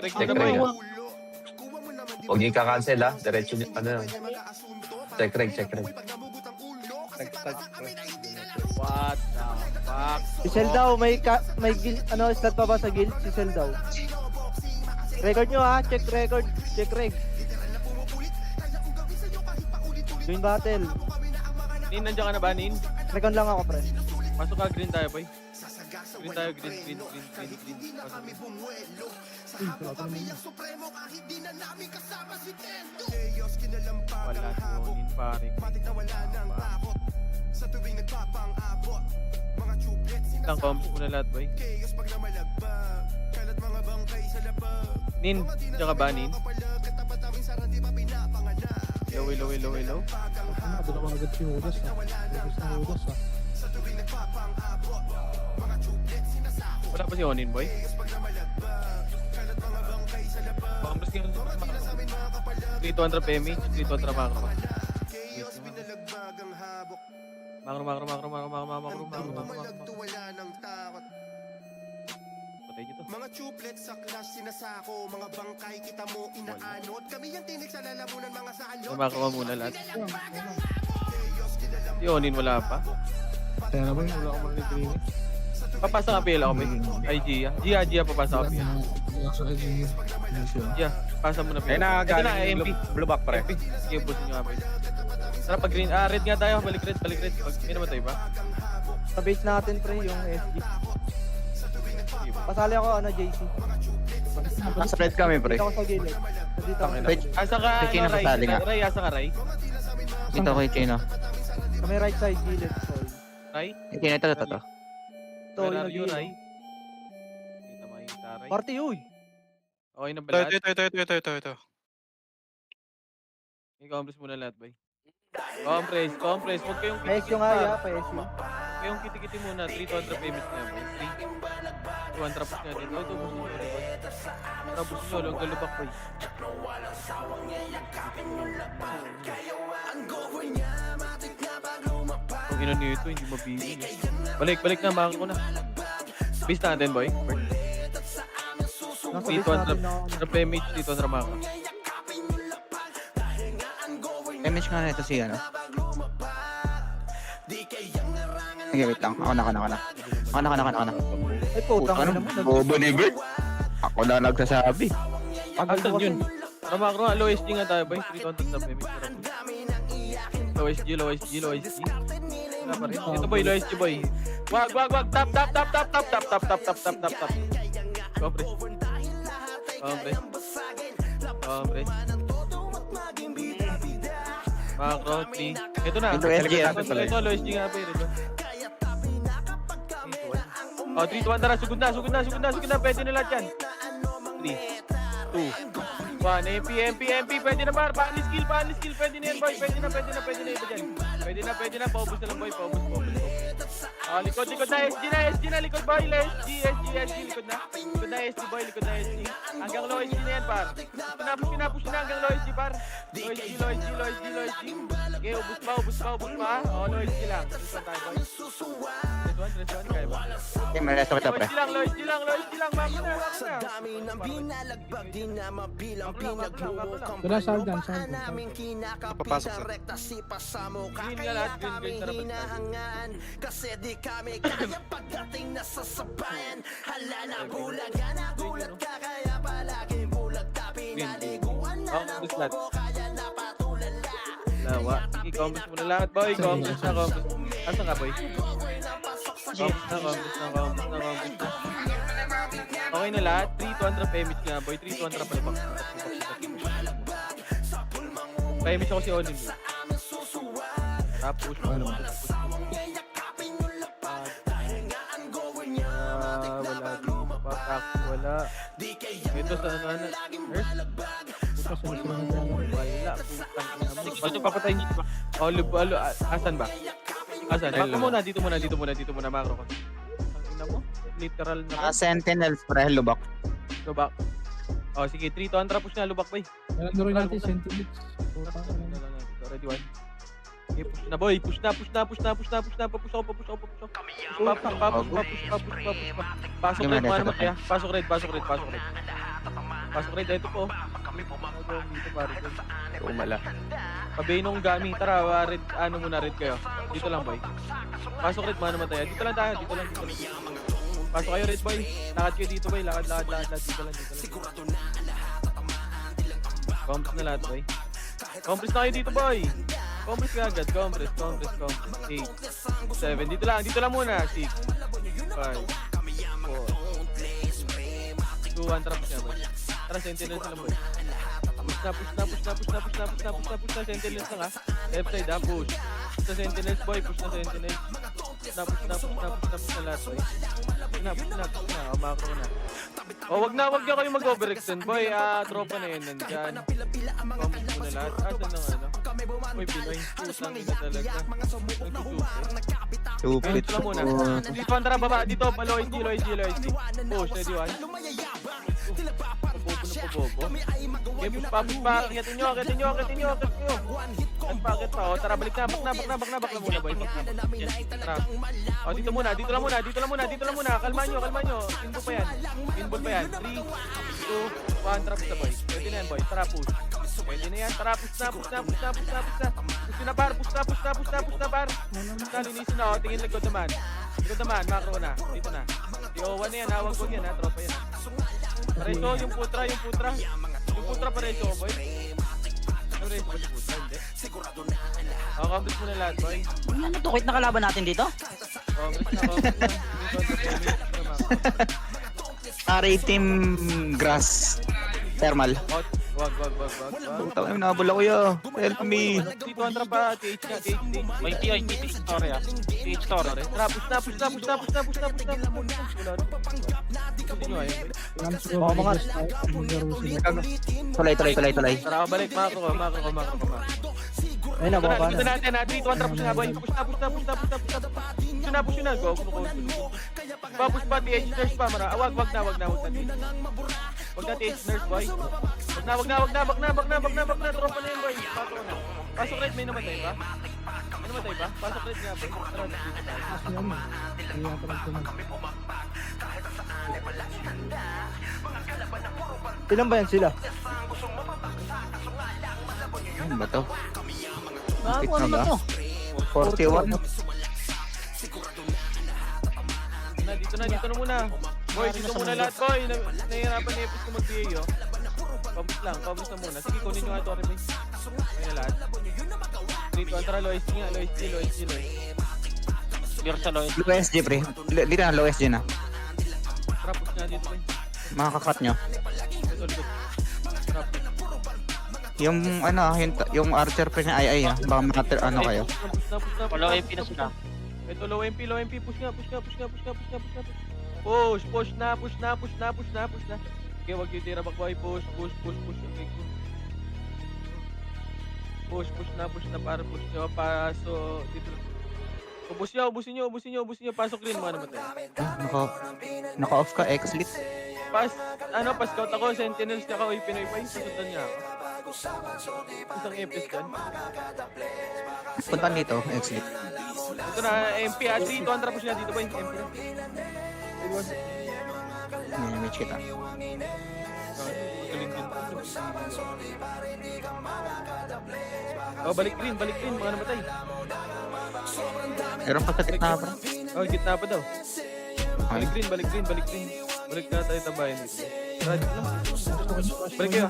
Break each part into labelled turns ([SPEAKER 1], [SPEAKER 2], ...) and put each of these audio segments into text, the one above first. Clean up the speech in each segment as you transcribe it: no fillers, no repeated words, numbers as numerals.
[SPEAKER 1] Check reg.
[SPEAKER 2] Huwag niyo i-cancel ha. Diretso niyo. Ano yun? Check reg.
[SPEAKER 1] What the fuck?
[SPEAKER 3] Si Sel daw, may guild, slot pa ba sa guild? Si Sel daw. Record nyo ha, check record, check reg. Join battle.
[SPEAKER 1] Nin, nandiyan ka na ba, Nin?
[SPEAKER 3] Record lang ako, pre.
[SPEAKER 1] Pasok ka, green tayo, boy. Green tayo, green. Pasok. Wala si Onin, pare. Lang, comps mo na lahat, boy. Nin, nandiyan ka ba, Nin? Hello.
[SPEAKER 4] Doon ako agad si Udas ha. Udas na Udas ha.
[SPEAKER 1] Wala pa si Onin, boy. Pangambas ka yung 300 PMI, 300 makro. Makro. Patay dito.
[SPEAKER 5] Mga tublet sa clash sinasako, mga bangkay kita mo inaanod. Kami yung tinig sa lalamunan mga salot.
[SPEAKER 1] Makro muna lahat. Si Onin wala pa.
[SPEAKER 4] Kaya naman wala akong marinig.
[SPEAKER 1] Papasa ka PL ako, boy. Ay, Gia, papasa ka PL. Gia, pasa mo na PL.
[SPEAKER 2] Ay, nakagaling
[SPEAKER 1] Ito na,
[SPEAKER 2] yung
[SPEAKER 1] MP.
[SPEAKER 2] blue back, pre.
[SPEAKER 1] Sige, busin nyo nga, boy. Tara, pag green. Red nga tayo. Balik red. May namatay ba?
[SPEAKER 3] Sa base natin, pre, yung SG. Pasali ako, JC.
[SPEAKER 2] Nasa red kami, pre.
[SPEAKER 3] Dito ako sa gilid. Dito ako.
[SPEAKER 1] Asa ka,
[SPEAKER 2] Chino
[SPEAKER 1] Ray?
[SPEAKER 2] pasali nga.
[SPEAKER 1] Ray, asa ka, Ray?
[SPEAKER 2] Dito ko yung Chino.
[SPEAKER 3] Sa may right side gilid. Sorry.
[SPEAKER 1] Ray?
[SPEAKER 2] Yung Chino, ito.
[SPEAKER 3] Ito,
[SPEAKER 1] Where
[SPEAKER 3] yung
[SPEAKER 1] are you,
[SPEAKER 3] gilid.
[SPEAKER 1] Ray? Kita makikita, Ray.
[SPEAKER 3] Party, uy!
[SPEAKER 1] Okay na ba lahat?
[SPEAKER 6] Ito.
[SPEAKER 1] I-compress muna lahat, boy. Compress. Huwag kayong
[SPEAKER 3] PS yung aya, PS yung.
[SPEAKER 1] Huwag kayong kitikiti muna. 300 payments na yan, boy. 3. 200 trapos nga dito. Ito, busin nyo, boy. Trapos nyo, lang galubak, boy. Kung ino nito, hindi mabili. Balik na, makakita ko na. Base natin, boy.
[SPEAKER 3] Nasa base natin na ako.
[SPEAKER 1] 300 payments dito na maka.
[SPEAKER 2] Damage nga na ito si ano. Sige, wait lang. Ako na.
[SPEAKER 3] Ay, putang
[SPEAKER 2] Ano?
[SPEAKER 3] ina naman.
[SPEAKER 2] Bobo ni Bert. Ako na nagsasabi.
[SPEAKER 1] Asan yun? Makro nga, low SG nga tayo, boy. 300 na payments. Low SG. Wala pa rin. Ito, boy, low SG, boy. Wag. Tap. Compress. Makro, 3. Ito na.
[SPEAKER 2] Ito, SG,
[SPEAKER 1] Ito, low SG nga, boy. Ito. 3-1, tara. Sugod na. Pwede na lahat yan. 3, 2, 1. MP. Pwede na, bar. Paano skill. Pwede na yan, boy. Pwede na ito dyan. Pwede na. Paubos na lang, boy. Paubos. Likod na. Likod, boy. SG. Likod na, SG, boy. Hanggang low SG na yan, par. Pinapush na hanggang low SG, par. Low SG. Okay, ubus pa. Low SG lang. This one tayo, boy. This one, kaya ba?
[SPEAKER 2] Okay, may resto kita, pre.
[SPEAKER 1] Low SG lang. Mako na.
[SPEAKER 5] Dami ng binalagbag, di na mabilang pinagmumukhang
[SPEAKER 4] Wala, saldan.
[SPEAKER 5] naming kinakapit
[SPEAKER 6] Papasok, sir.
[SPEAKER 5] ang rekta sipa sa mukha.
[SPEAKER 1] Green nga
[SPEAKER 5] Kaya
[SPEAKER 1] lahat, green,
[SPEAKER 5] kami
[SPEAKER 1] tara, basta.
[SPEAKER 5] hinahangaan kasi di kami kaya pagdating na sa sabayan. Hala na bulaga, nagulat ka kaya palaging bulag ka. Pinaliguan na ng
[SPEAKER 1] Compress lahat.
[SPEAKER 5] popo kaya napatulala.
[SPEAKER 1] Lawa. I-compress mo na lahat, boy. Compress na. Asan ka, boy? Compress na. Okay na lahat. 3-200 payments nga, boy. 3-200 pala bak. Payments ako si Onin. Tapos, wala. Ito sa ano. Wala. Papatayin dito ba? Asan ba? Dito muna, makro ko. Tingnan mo. Literal na.
[SPEAKER 2] Sentinels, pre. Lubak.
[SPEAKER 1] Lubak. Sige. 3-200 push na, lubak, boy.
[SPEAKER 4] Ano rin natin, sentiments.
[SPEAKER 1] Ready, one. Okay, push na, boy. Push na. Push ako. Pasok red, Pasok red. Pasok red, ito po. Dito pare.
[SPEAKER 2] Umala.
[SPEAKER 1] Pabay nung gami. Tara, red, ano muna red kayo. Dito lang boy. Pasok red, mano mataya. Dito lang tayo, dito lang. Pasok kayo red boy. Lakad kayo dito boy. Lakad. Dito lang. Compress na lahat boy. Compress na kayo dito boy. Compress ka agad. Compress. 8, 7. Dito lang muna. 6, 5, 4, 2, 1. Tara, push na boy. Tara, sentinels na lang boy. Push na. Sentinels lang ha. Left side ha, push. Push na sentinels boy. Push na sentinels. Push na lahat boy. Push na. Makro na. Wag na kayo mag-overextend boy. Tropa na yun nandyan. Compress mo na lahat. Asan na ano? Uy, Pinoy. Pusang ina talaga.
[SPEAKER 2] Stupid.
[SPEAKER 1] Dito lang muna. Dito, tara, baba. Dito, Lois D. Push, ready one. Pabobo. Game, push pa. Akitin nyo. Bakit pa? O, tara, balik na. Bak na muna, boy. Tara. O, dito lang muna. Kalma nyo. Pinball pa yan. 3, 2, 1. Tara, push na, boy. Pwede na yan, boy. Tara, push. Pwede na yan. Tara, push na. Push na, par. Push na, par. Linisin na, o. Tingin likod naman. Macro na. Dito na. Yo, 1 na yan, ha. Wag yan, ha. Tropa yan. Pareso, yung putra. Yung putra pareso, boy. Pareso ba yung putra? Hindi. Complete mo na lahat, boy.
[SPEAKER 6] Ano to? Quit na kalaban natin dito?
[SPEAKER 1] Complete na.
[SPEAKER 6] RA Team Grass Thermal.
[SPEAKER 1] Wag.
[SPEAKER 6] Tawag na nabula ko yo. Help me.
[SPEAKER 1] Dito ang trapa, TH na. May TH story ah. TH story. Tara, push na. Continue ayun.
[SPEAKER 6] Tuloy.
[SPEAKER 1] Tara, balik. Makro.
[SPEAKER 3] Ayun na, baba
[SPEAKER 1] Dito
[SPEAKER 3] na.
[SPEAKER 1] natin ha. 3, 2, 1, push na boy. Push na. Go. Push pa, TH nurse pa. Wag na. Wag na TH nurse boy. Wag na. Tropa na yun boy. Pasok na. Pasok red, may namatay ba? Pasok red nga boy. Tara,
[SPEAKER 3] Ilan ba yan sila?
[SPEAKER 6] Ano ba to? Ano ba to? 41.
[SPEAKER 1] Dito na muna. Boy, dito muna lahat boy. Nahihirapan ni Epis ko mag-BA oh. Pabus na muna. Sige, kunin nyo nga ito, Aribay. Ayun na lahat. Dito, antara, Lois D. Clear sa Lois.
[SPEAKER 6] Low SG pre. Dito na low SG na.
[SPEAKER 1] Trapos nga dito, boy.
[SPEAKER 6] Makakakat nyo.
[SPEAKER 1] Ito, likod. Trapos.
[SPEAKER 6] Yung archer pre na ay baka makater ano kayo.
[SPEAKER 1] Low MP na sila. Ito, low MP. Push nga. Push na. Okay, wag yung tira back boy. Push. Okay, cool. Push na para push nyo. Paso, dito. Ubusin nyo. Pasok rin mo naman tayo.
[SPEAKER 6] Naka-off ka, X-lit.
[SPEAKER 1] Pa-scout ako, Sentinels niya ka, uy, Pinoy pa yung pasundan niya ako. Isang Epis dyan.
[SPEAKER 6] Punta dito, X-lit.
[SPEAKER 1] Ito na, MP ha, 3, 200 push nga dito ba yung MP na?
[SPEAKER 6] Match kita.
[SPEAKER 1] Oh, balik green, mga namatay.
[SPEAKER 6] Meron pa sa gitna pa.
[SPEAKER 1] Oh, gitna pa daw. Balik green. Balik na tayo tambayan dito. Tara, dito lang. Balik kayo.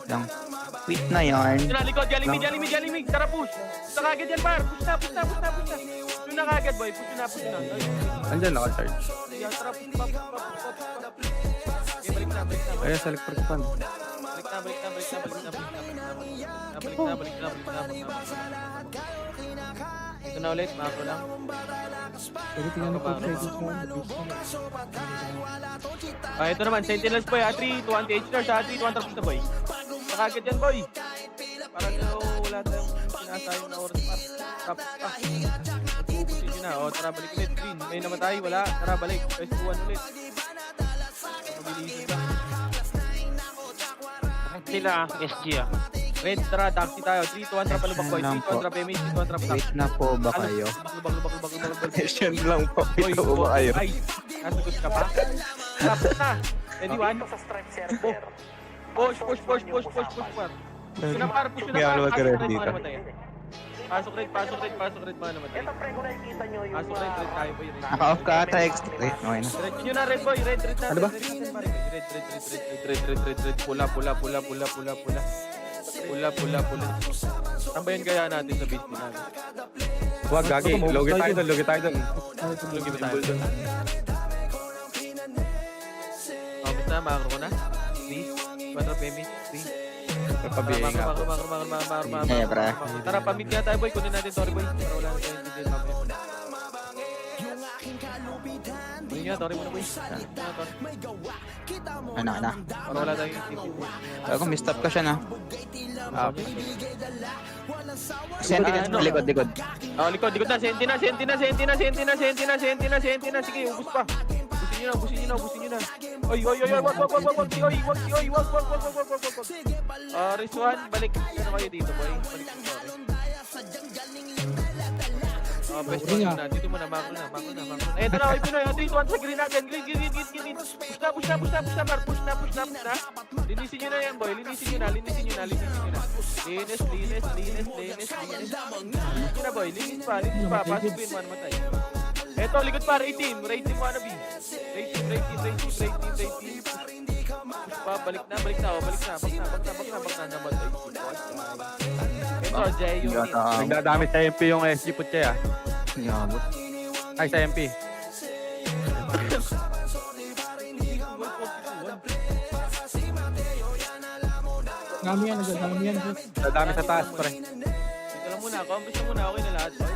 [SPEAKER 6] Lang. Quit na yarn.
[SPEAKER 1] Ito na, likod, Jalimig. Tara, push. Push na kagad yan, par. Push na. Push na kagad, boy. Push na.
[SPEAKER 2] Andyan naka-charge.
[SPEAKER 1] Tara, push pa. Okay, balik na.
[SPEAKER 2] Ayun, sa electric fan.
[SPEAKER 1] Balik na. Ito na ulit, macro lang.
[SPEAKER 4] Pwede tingnan ko sa ito
[SPEAKER 1] Ito naman, Sentinels boy, 3, 2, 1, TH nurse, 3, 2, 1, tapos na boy. Nakagad yan boy. Para wala tayong sinasayang na oras pa. Tapos pa. Pupusin nyo na, tara balik ulit, green. May namatay, wala, tara balik. Press 2, 1 ulit. Mabilisan lang. Sila, SG Red, tara, taxi tayo. 3, 2, 1, trap, palubak boy. 3, 2, 1, trap, MH, 3, 2, 1, trap,
[SPEAKER 6] Wait na po ba kayo?
[SPEAKER 1] Lubak.
[SPEAKER 2] Question lang po.
[SPEAKER 1] Boy,
[SPEAKER 2] Ito ba kayo?
[SPEAKER 1] ay, Nasagot ka pa? Tapos na. Ready, one? Oh. Push par. Push na par. Pasok red, mga namatay. Pasok red, mga namatay. Pasok red tayo boy.
[SPEAKER 6] Naka-off ka ata, exit. Okay na.
[SPEAKER 1] Red nyo na, red boy. Red na.
[SPEAKER 6] Ano ba?
[SPEAKER 1] Red. Pula. Saan ba yun kaya natin sa base natin?
[SPEAKER 2] Wag, gagi. Logi tayo doon.
[SPEAKER 1] Lugi ba tayo? Basta, makakro ko na. 3, 4 pemi. 3.
[SPEAKER 2] Papabihin nga po.
[SPEAKER 6] Eh, pre.
[SPEAKER 1] Tara, pamit nga tayo boy. Kunin natin Tori boy. Para wala na tayo hindi mamaya. Kunin nga, Tori muna boy.
[SPEAKER 6] Ano na.
[SPEAKER 1] Para wala tayong hindi.
[SPEAKER 6] Ako, mistop ka siya na.
[SPEAKER 1] Okay.
[SPEAKER 6] Senti ka sa likod.
[SPEAKER 1] Oh, likod na. Senti na. Sige, ubus pa. Ubusin nyo na. Oy, wag. Rizwan, balik. Ano kayo dito, boy? Balik dito, best
[SPEAKER 4] Uri
[SPEAKER 1] one
[SPEAKER 4] nga.
[SPEAKER 1] na. Dito muna, makro na. Eh, tara, oy, Pinoy. 3, 2, 1, sa green natin. Green. Push na, Mar. Push na. Linisin nyo na yan, boy. Linisin nyo na. Linis. Linisin na, boy. Linis pa. Pasok din, man, matay. Eto, likod pa, Ray team wannabe. Ray team. Balik na. Bak na naman. Eto, Jay, yung team.
[SPEAKER 2] Nagdadamit sa MP yung SG Putche ah.
[SPEAKER 6] Yabot.
[SPEAKER 2] Ay, sa MP.
[SPEAKER 4] Dami yan, nagdadami yan.
[SPEAKER 2] Dadami sa taas, pre.
[SPEAKER 1] Dito lang muna, compass na muna, okay na lahat. Boy.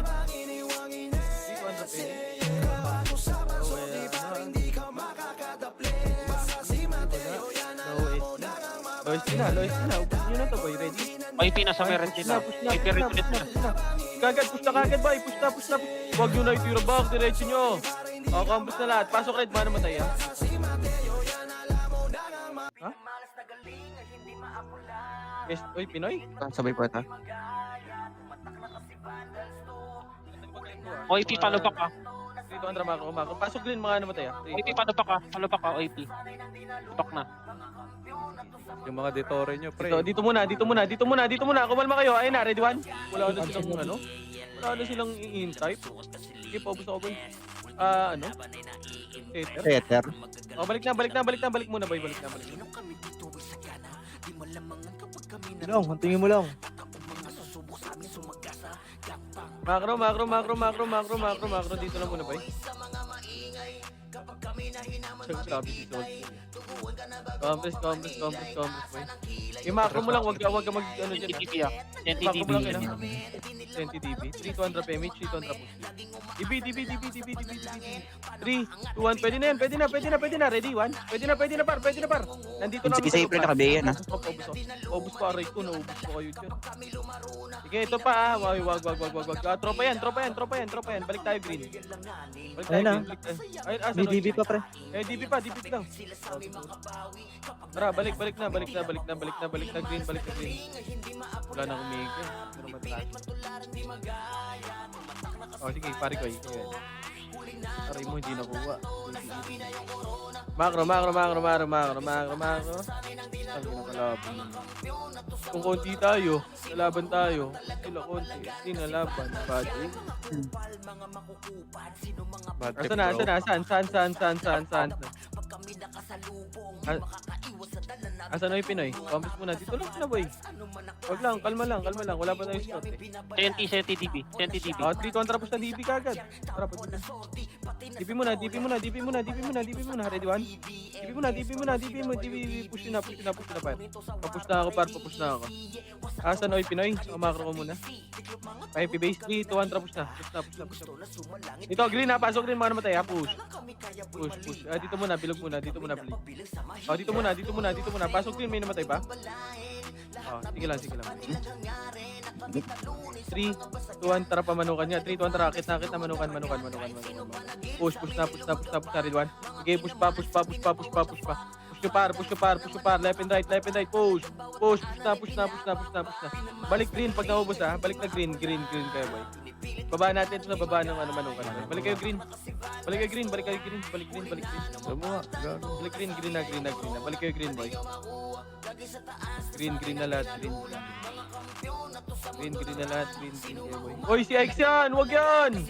[SPEAKER 1] Dito, ang rapi. Lowest na. Ubus nyo na to, boy. Ready?
[SPEAKER 7] May pinasa meron din na.
[SPEAKER 1] Push
[SPEAKER 7] May pirit ulit na.
[SPEAKER 1] Push na kagad, boy. Push na. Huwag nyo na itira back, diretso nyo. O, compass na lahat. Pasok red, ba naman tayo? Ha? Yes, oy, Pinoy?
[SPEAKER 6] Sabay po ito.
[SPEAKER 7] OIP, palupak ka.
[SPEAKER 1] Dito ang drama ko. Pasok din mga namatay.
[SPEAKER 7] OIP, palupak ka. OIP. Palupak na.
[SPEAKER 2] Yung mga detore nyo, pre.
[SPEAKER 1] Dito muna. Kumalma kayo. Ayun na, ready one? Wala na silang ano? Wala na silang in-type. Sige, paubos ako, boy. Ano? Tether?
[SPEAKER 6] Tether.
[SPEAKER 1] Oh, balik muna, boy. Balik na.
[SPEAKER 3] Long, huntingin mo lang.
[SPEAKER 1] Macro. Dito lang muna, boy. Sabi dito. Compress, boy. Yung macro mo lang, wag ka mag, ano dyan.
[SPEAKER 7] NTTP ah.
[SPEAKER 1] Macro mo lang,
[SPEAKER 7] NTTP.
[SPEAKER 1] yun, 20 dB. 3 200 PMH, 3 200 push. DB. 3, 2, 1. Pwede na. Ready, 1. Pwede na, par. Nandito na.
[SPEAKER 6] Sige, pre, nakabihin na.
[SPEAKER 1] Obus pa, aray ko. Naubos ko kayo dyan. Sige, ito pa, Wag. Tropa yan. Balik tayo, green.
[SPEAKER 3] Ayun na.
[SPEAKER 1] Ayun,
[SPEAKER 3] May DB pa, pre.
[SPEAKER 1] DB pa daw. Tara, balik na, green. Wala na kumigil. Pero matras. Oh, sige, pare ko. Aray mo, hindi nakuha. Macro. Ang kinakalaban. Kung konti tayo, lalaban tayo. Sila konti, hindi nalaban. Bad trip.
[SPEAKER 2] Bad trip,
[SPEAKER 1] Saan na? Saan? Asan na yung Pinoy? Compass muna. Dito lang na, boy. Wag lang, kalma lang. Wala pa tayong slot eh.
[SPEAKER 7] CNTTP.
[SPEAKER 1] Oh, 3 2 tapos na DB kagad. Tara, pag DB muna. Ready, one? DB mo. Push na, par. Papush na ako. Asan na yung Pinoy? Macro ko muna. IP base 3, 2, 1, tapos na. Push na. Dito, green ha. Pasok rin mga namatay ha. Push. Dito muna, bilog muna. Dito muna. Pasok din, may namatay pa. Oh, sige lang. 3, 2, 1, tara pamanukan niya. 3, 2, 1, tara. Akit na manukan. Push na, red one. Sige, push pa. Push to par. Left and right. Push na. Balik green pag naubos ha. Balik na green kayo, boy. Baba natin ito sa baba ng ano manukan. Balik kayo green. Balik kayo green. Balik kayo green. Balik green. Balik green. Balik green. Green na. Balik kayo green boy. Green na lahat. Green na lahat. Green kayo boy. Oy si X yan. Wag yan.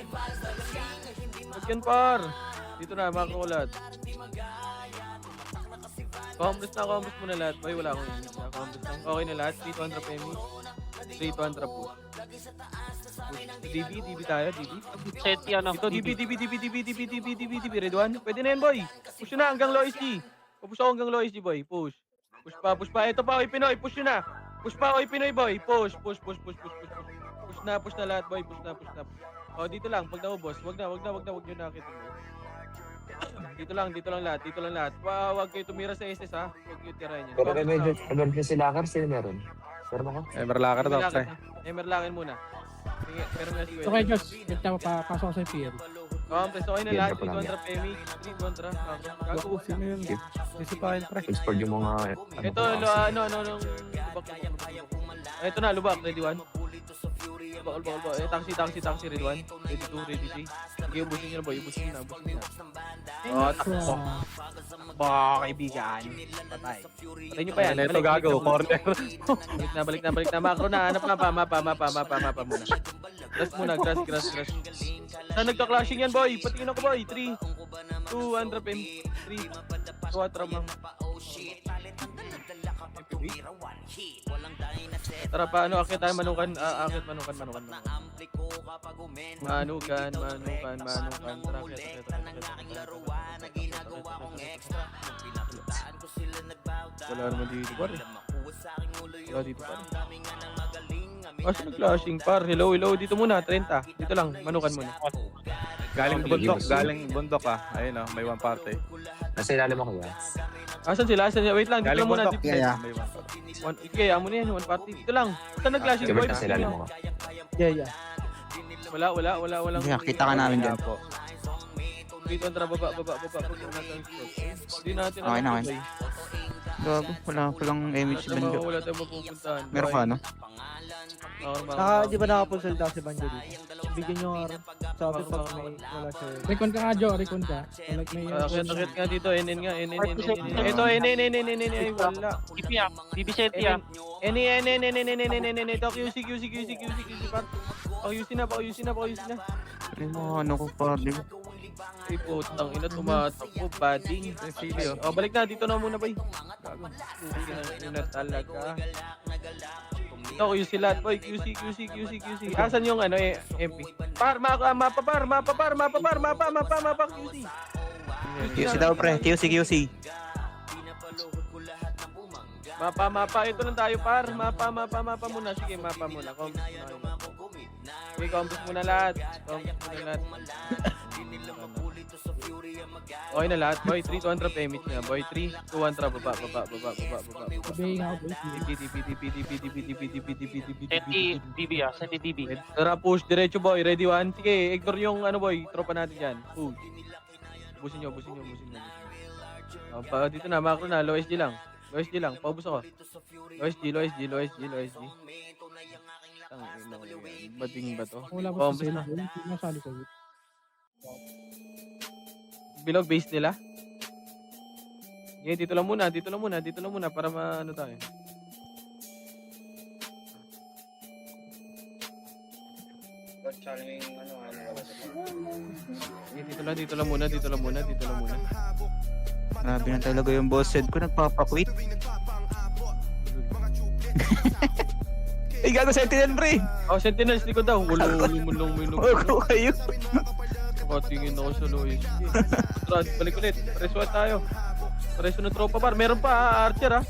[SPEAKER 1] Wag yan par. Dito na makakulat. Compress muna lahat. Boy wala akong image na. Compress lang. Okay na lahat. 300 PME. 300 push. DB tayo, DB.
[SPEAKER 7] Seti ano?
[SPEAKER 1] Ito, DB, Red One. Pwede na yan, boy. Push nyo na hanggang low SG. Push ako hanggang low SG, boy. Push pa. Ito pa, oy Pinoy. Push nyo na. Push pa, oy Pinoy, boy. Push na lahat, boy. Push na. O, dito lang. Pag naubos, wag nyo nakita. Dito lang lahat. Wag kayo tumira sa SS, ha. Wag kayo tirahin yan.
[SPEAKER 2] Pero kay medyo, emergency locker, sino meron? Meron ako?
[SPEAKER 6] Emerlaker daw, pre.
[SPEAKER 1] Emerlakin muna. Meron na si
[SPEAKER 4] So kay Josh, wait na papasok ko sa PL.
[SPEAKER 1] Compress, okay na
[SPEAKER 2] Yan,
[SPEAKER 1] lahat.
[SPEAKER 2] pa lang
[SPEAKER 1] 300 PME. 300. Gago.
[SPEAKER 6] Sino yun? Disipahin, pre.
[SPEAKER 2] Export yung mga...
[SPEAKER 1] Ito, lubak. Ito na, lubak. Ready one. Lubak. Taxi, ready one. Ready two, ready three. Sige, ubusin nyo na, boy. Ubusin nyo na. Oh, takbo. Baka, kaibigan. Patay. Patay nyo pa yan.
[SPEAKER 6] Ito gago, corner.
[SPEAKER 1] Balik na. Macro na. Hanap mapa muna. Grass. Saan nagka-clashing yan, boy? Patingin ako, boy. 3, 2, 100 PM. 3, 4 mang. Tara pa, akit tayo manukan. Akit manukan. Manukan. Tara, akit. Wala naman dito, par. Wala dito, par. Kasi nag-clashing, par. Hello. Dito muna, 30. Dito lang, manukan muna.
[SPEAKER 6] Galing bundok ah. Ayun oh, may one party.
[SPEAKER 2] Nasa ilalim ako yan.
[SPEAKER 1] Asan sila? Wait lang, dito
[SPEAKER 6] Galing
[SPEAKER 1] lang muna.
[SPEAKER 6] bundok.
[SPEAKER 1] Dito.
[SPEAKER 6] May one party.
[SPEAKER 1] Kaya mo na yan, one party. Dito lang. Saan nag-clashing, boy?
[SPEAKER 2] Nasa ilalim ako.
[SPEAKER 3] Yeah.
[SPEAKER 1] Wala.
[SPEAKER 6] Kita ka namin dyan.
[SPEAKER 1] Dito, tara, baba. Hindi natin.
[SPEAKER 6] Okay na. Gago, walang image bando.
[SPEAKER 1] Wala tayong mapupuntahan.
[SPEAKER 6] Meron ka, no?
[SPEAKER 3] Di ba nakapunsalda si Banjo dito? Bigyan nyo nga rin. Sabi pag may wala siya.
[SPEAKER 4] Recon ka nga, Joe. Recon ka. Like may...
[SPEAKER 1] Akit nga dito. NN nga. Ito, NN. Wala.
[SPEAKER 7] DB Seti ah.
[SPEAKER 1] NN. Ito, QC. Pakuyusin na.
[SPEAKER 6] Ano ko pa, di ba?
[SPEAKER 1] Ay, putang ina, tumatakbo, bading. O, balik na. Dito na muna, boy. Gago. Ina na talaga. Ito, QC lahat, boy. QC. Asan yung MP? Mapa, QC.
[SPEAKER 6] QC daw, pre. QC.
[SPEAKER 1] Mapa. Ito lang tayo, par. Mapa muna. Sige, mapa muna. Compass muna lahat. Okay na lahat, boy. 3 200 PMH na, boy. 3 200 baba.
[SPEAKER 4] Sabihin nga ako, boy.
[SPEAKER 7] Seti DB ah. Seti DB.
[SPEAKER 1] Tara, push. Diretso, boy. Ready one. Sige, ignore yung boy. Tropa natin dyan. Push. Busin nyo. Dito na, macro na. Low SG lang. Paubos ako. Low SG. Bading ba to?
[SPEAKER 4] Wala ba
[SPEAKER 1] Compass
[SPEAKER 4] sa
[SPEAKER 1] na.
[SPEAKER 4] cell? Hindi masali sa group.
[SPEAKER 1] Bilog base nila. Okay, dito lang muna para maano tayo. Okay, dito lang muna.
[SPEAKER 6] Grabe na talaga yung boss head ko, nagpapakwit. Ay, gago Sentinel, pre!
[SPEAKER 1] Oh, Sentinels, likod daw. Mulong.
[SPEAKER 6] Ako kayo.
[SPEAKER 1] Tingin ako sa Lois. Balik ulit. Preso tayo. Preso ng tropa par. Meron pa Archer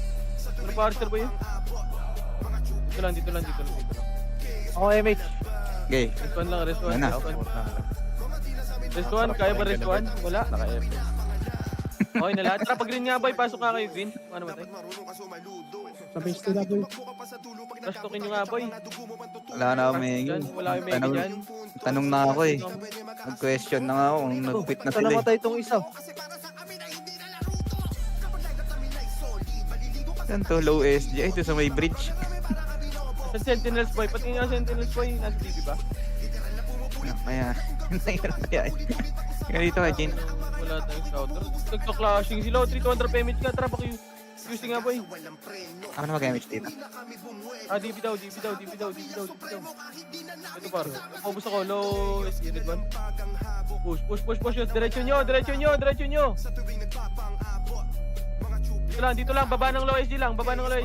[SPEAKER 1] Meron pa Archer ba yun? Dito lang.
[SPEAKER 3] Ako MH.
[SPEAKER 6] Okay.
[SPEAKER 1] Reswan lang.
[SPEAKER 6] Ano?
[SPEAKER 1] Reswan, kaya ba reswan? Wala. Okay na lahat. Tara, pag green nga boy, pasok nga kayo green. Ano ba tayo?
[SPEAKER 4] Sa base nila, boy.
[SPEAKER 1] Trash talkin nyo nga boy.
[SPEAKER 6] Wala na ako may
[SPEAKER 1] Wala kayo may dyan.
[SPEAKER 6] Tanong na ako eh. Nag-question na nga ako kung nag-quit na
[SPEAKER 3] Saan
[SPEAKER 6] sila eh.
[SPEAKER 3] namatay itong isa?
[SPEAKER 6] Saan to? Low SG. Ay, ito sa may bridge.
[SPEAKER 1] Sa Sentinels boy, pati nga Sentinels boy, nasa TV ba?
[SPEAKER 6] Kaya, kaya. Kaya dito kay Jin.
[SPEAKER 1] Wala tayong scouter. Nagka-clashing sila. 300 PMH ka. Trap ako yung using nga boy.
[SPEAKER 6] Ako na mag-damage dito.
[SPEAKER 1] DP daw. Ito par. Focus ako. Low. Red one. Push. Diretso nyo. Dito lang. Baba ng low SG lang. Low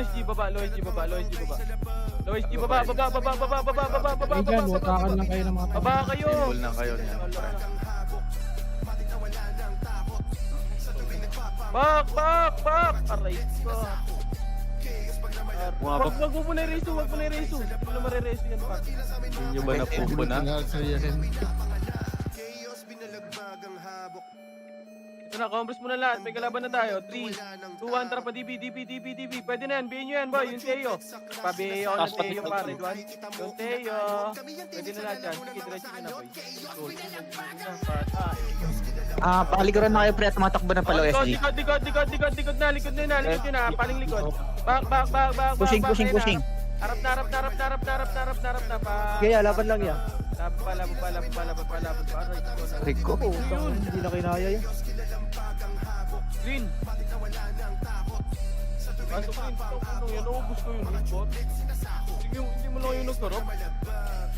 [SPEAKER 1] SG, baba.
[SPEAKER 4] Ay dyan, watakan lang kayo ng mga
[SPEAKER 1] Baba kayo.
[SPEAKER 2] Full na kayo niya.
[SPEAKER 1] Back! Aray ko. Wag mo muna i-reso. Hindi mo na marireso yan pa.
[SPEAKER 2] Yung ba napupo na?
[SPEAKER 1] Ito na, compress mo na lahat. May kalaban na tayo. 3, 2, 1, tara pa DB. Pwede na yan, bihin nyo yan boy. Yung Teo. Pabihin ako ng Teo pa, Red One. Yung Teo. Pwede na lahat yan. Sige, diretso nyo na boy.
[SPEAKER 6] Paliguran na kayo pre at tumatakbo na pala SG.
[SPEAKER 1] Likod na. Paling likod. Back.
[SPEAKER 6] Pushing.
[SPEAKER 1] Harap na.
[SPEAKER 3] Gaya, laban lang yan.
[SPEAKER 1] Laban pa.
[SPEAKER 6] Rico.
[SPEAKER 3] Hindi na kinaya yun.
[SPEAKER 1] Green. Pasok Green. Yan, naubos ko yung report. Sige, hindi mo lang yung nagkarap.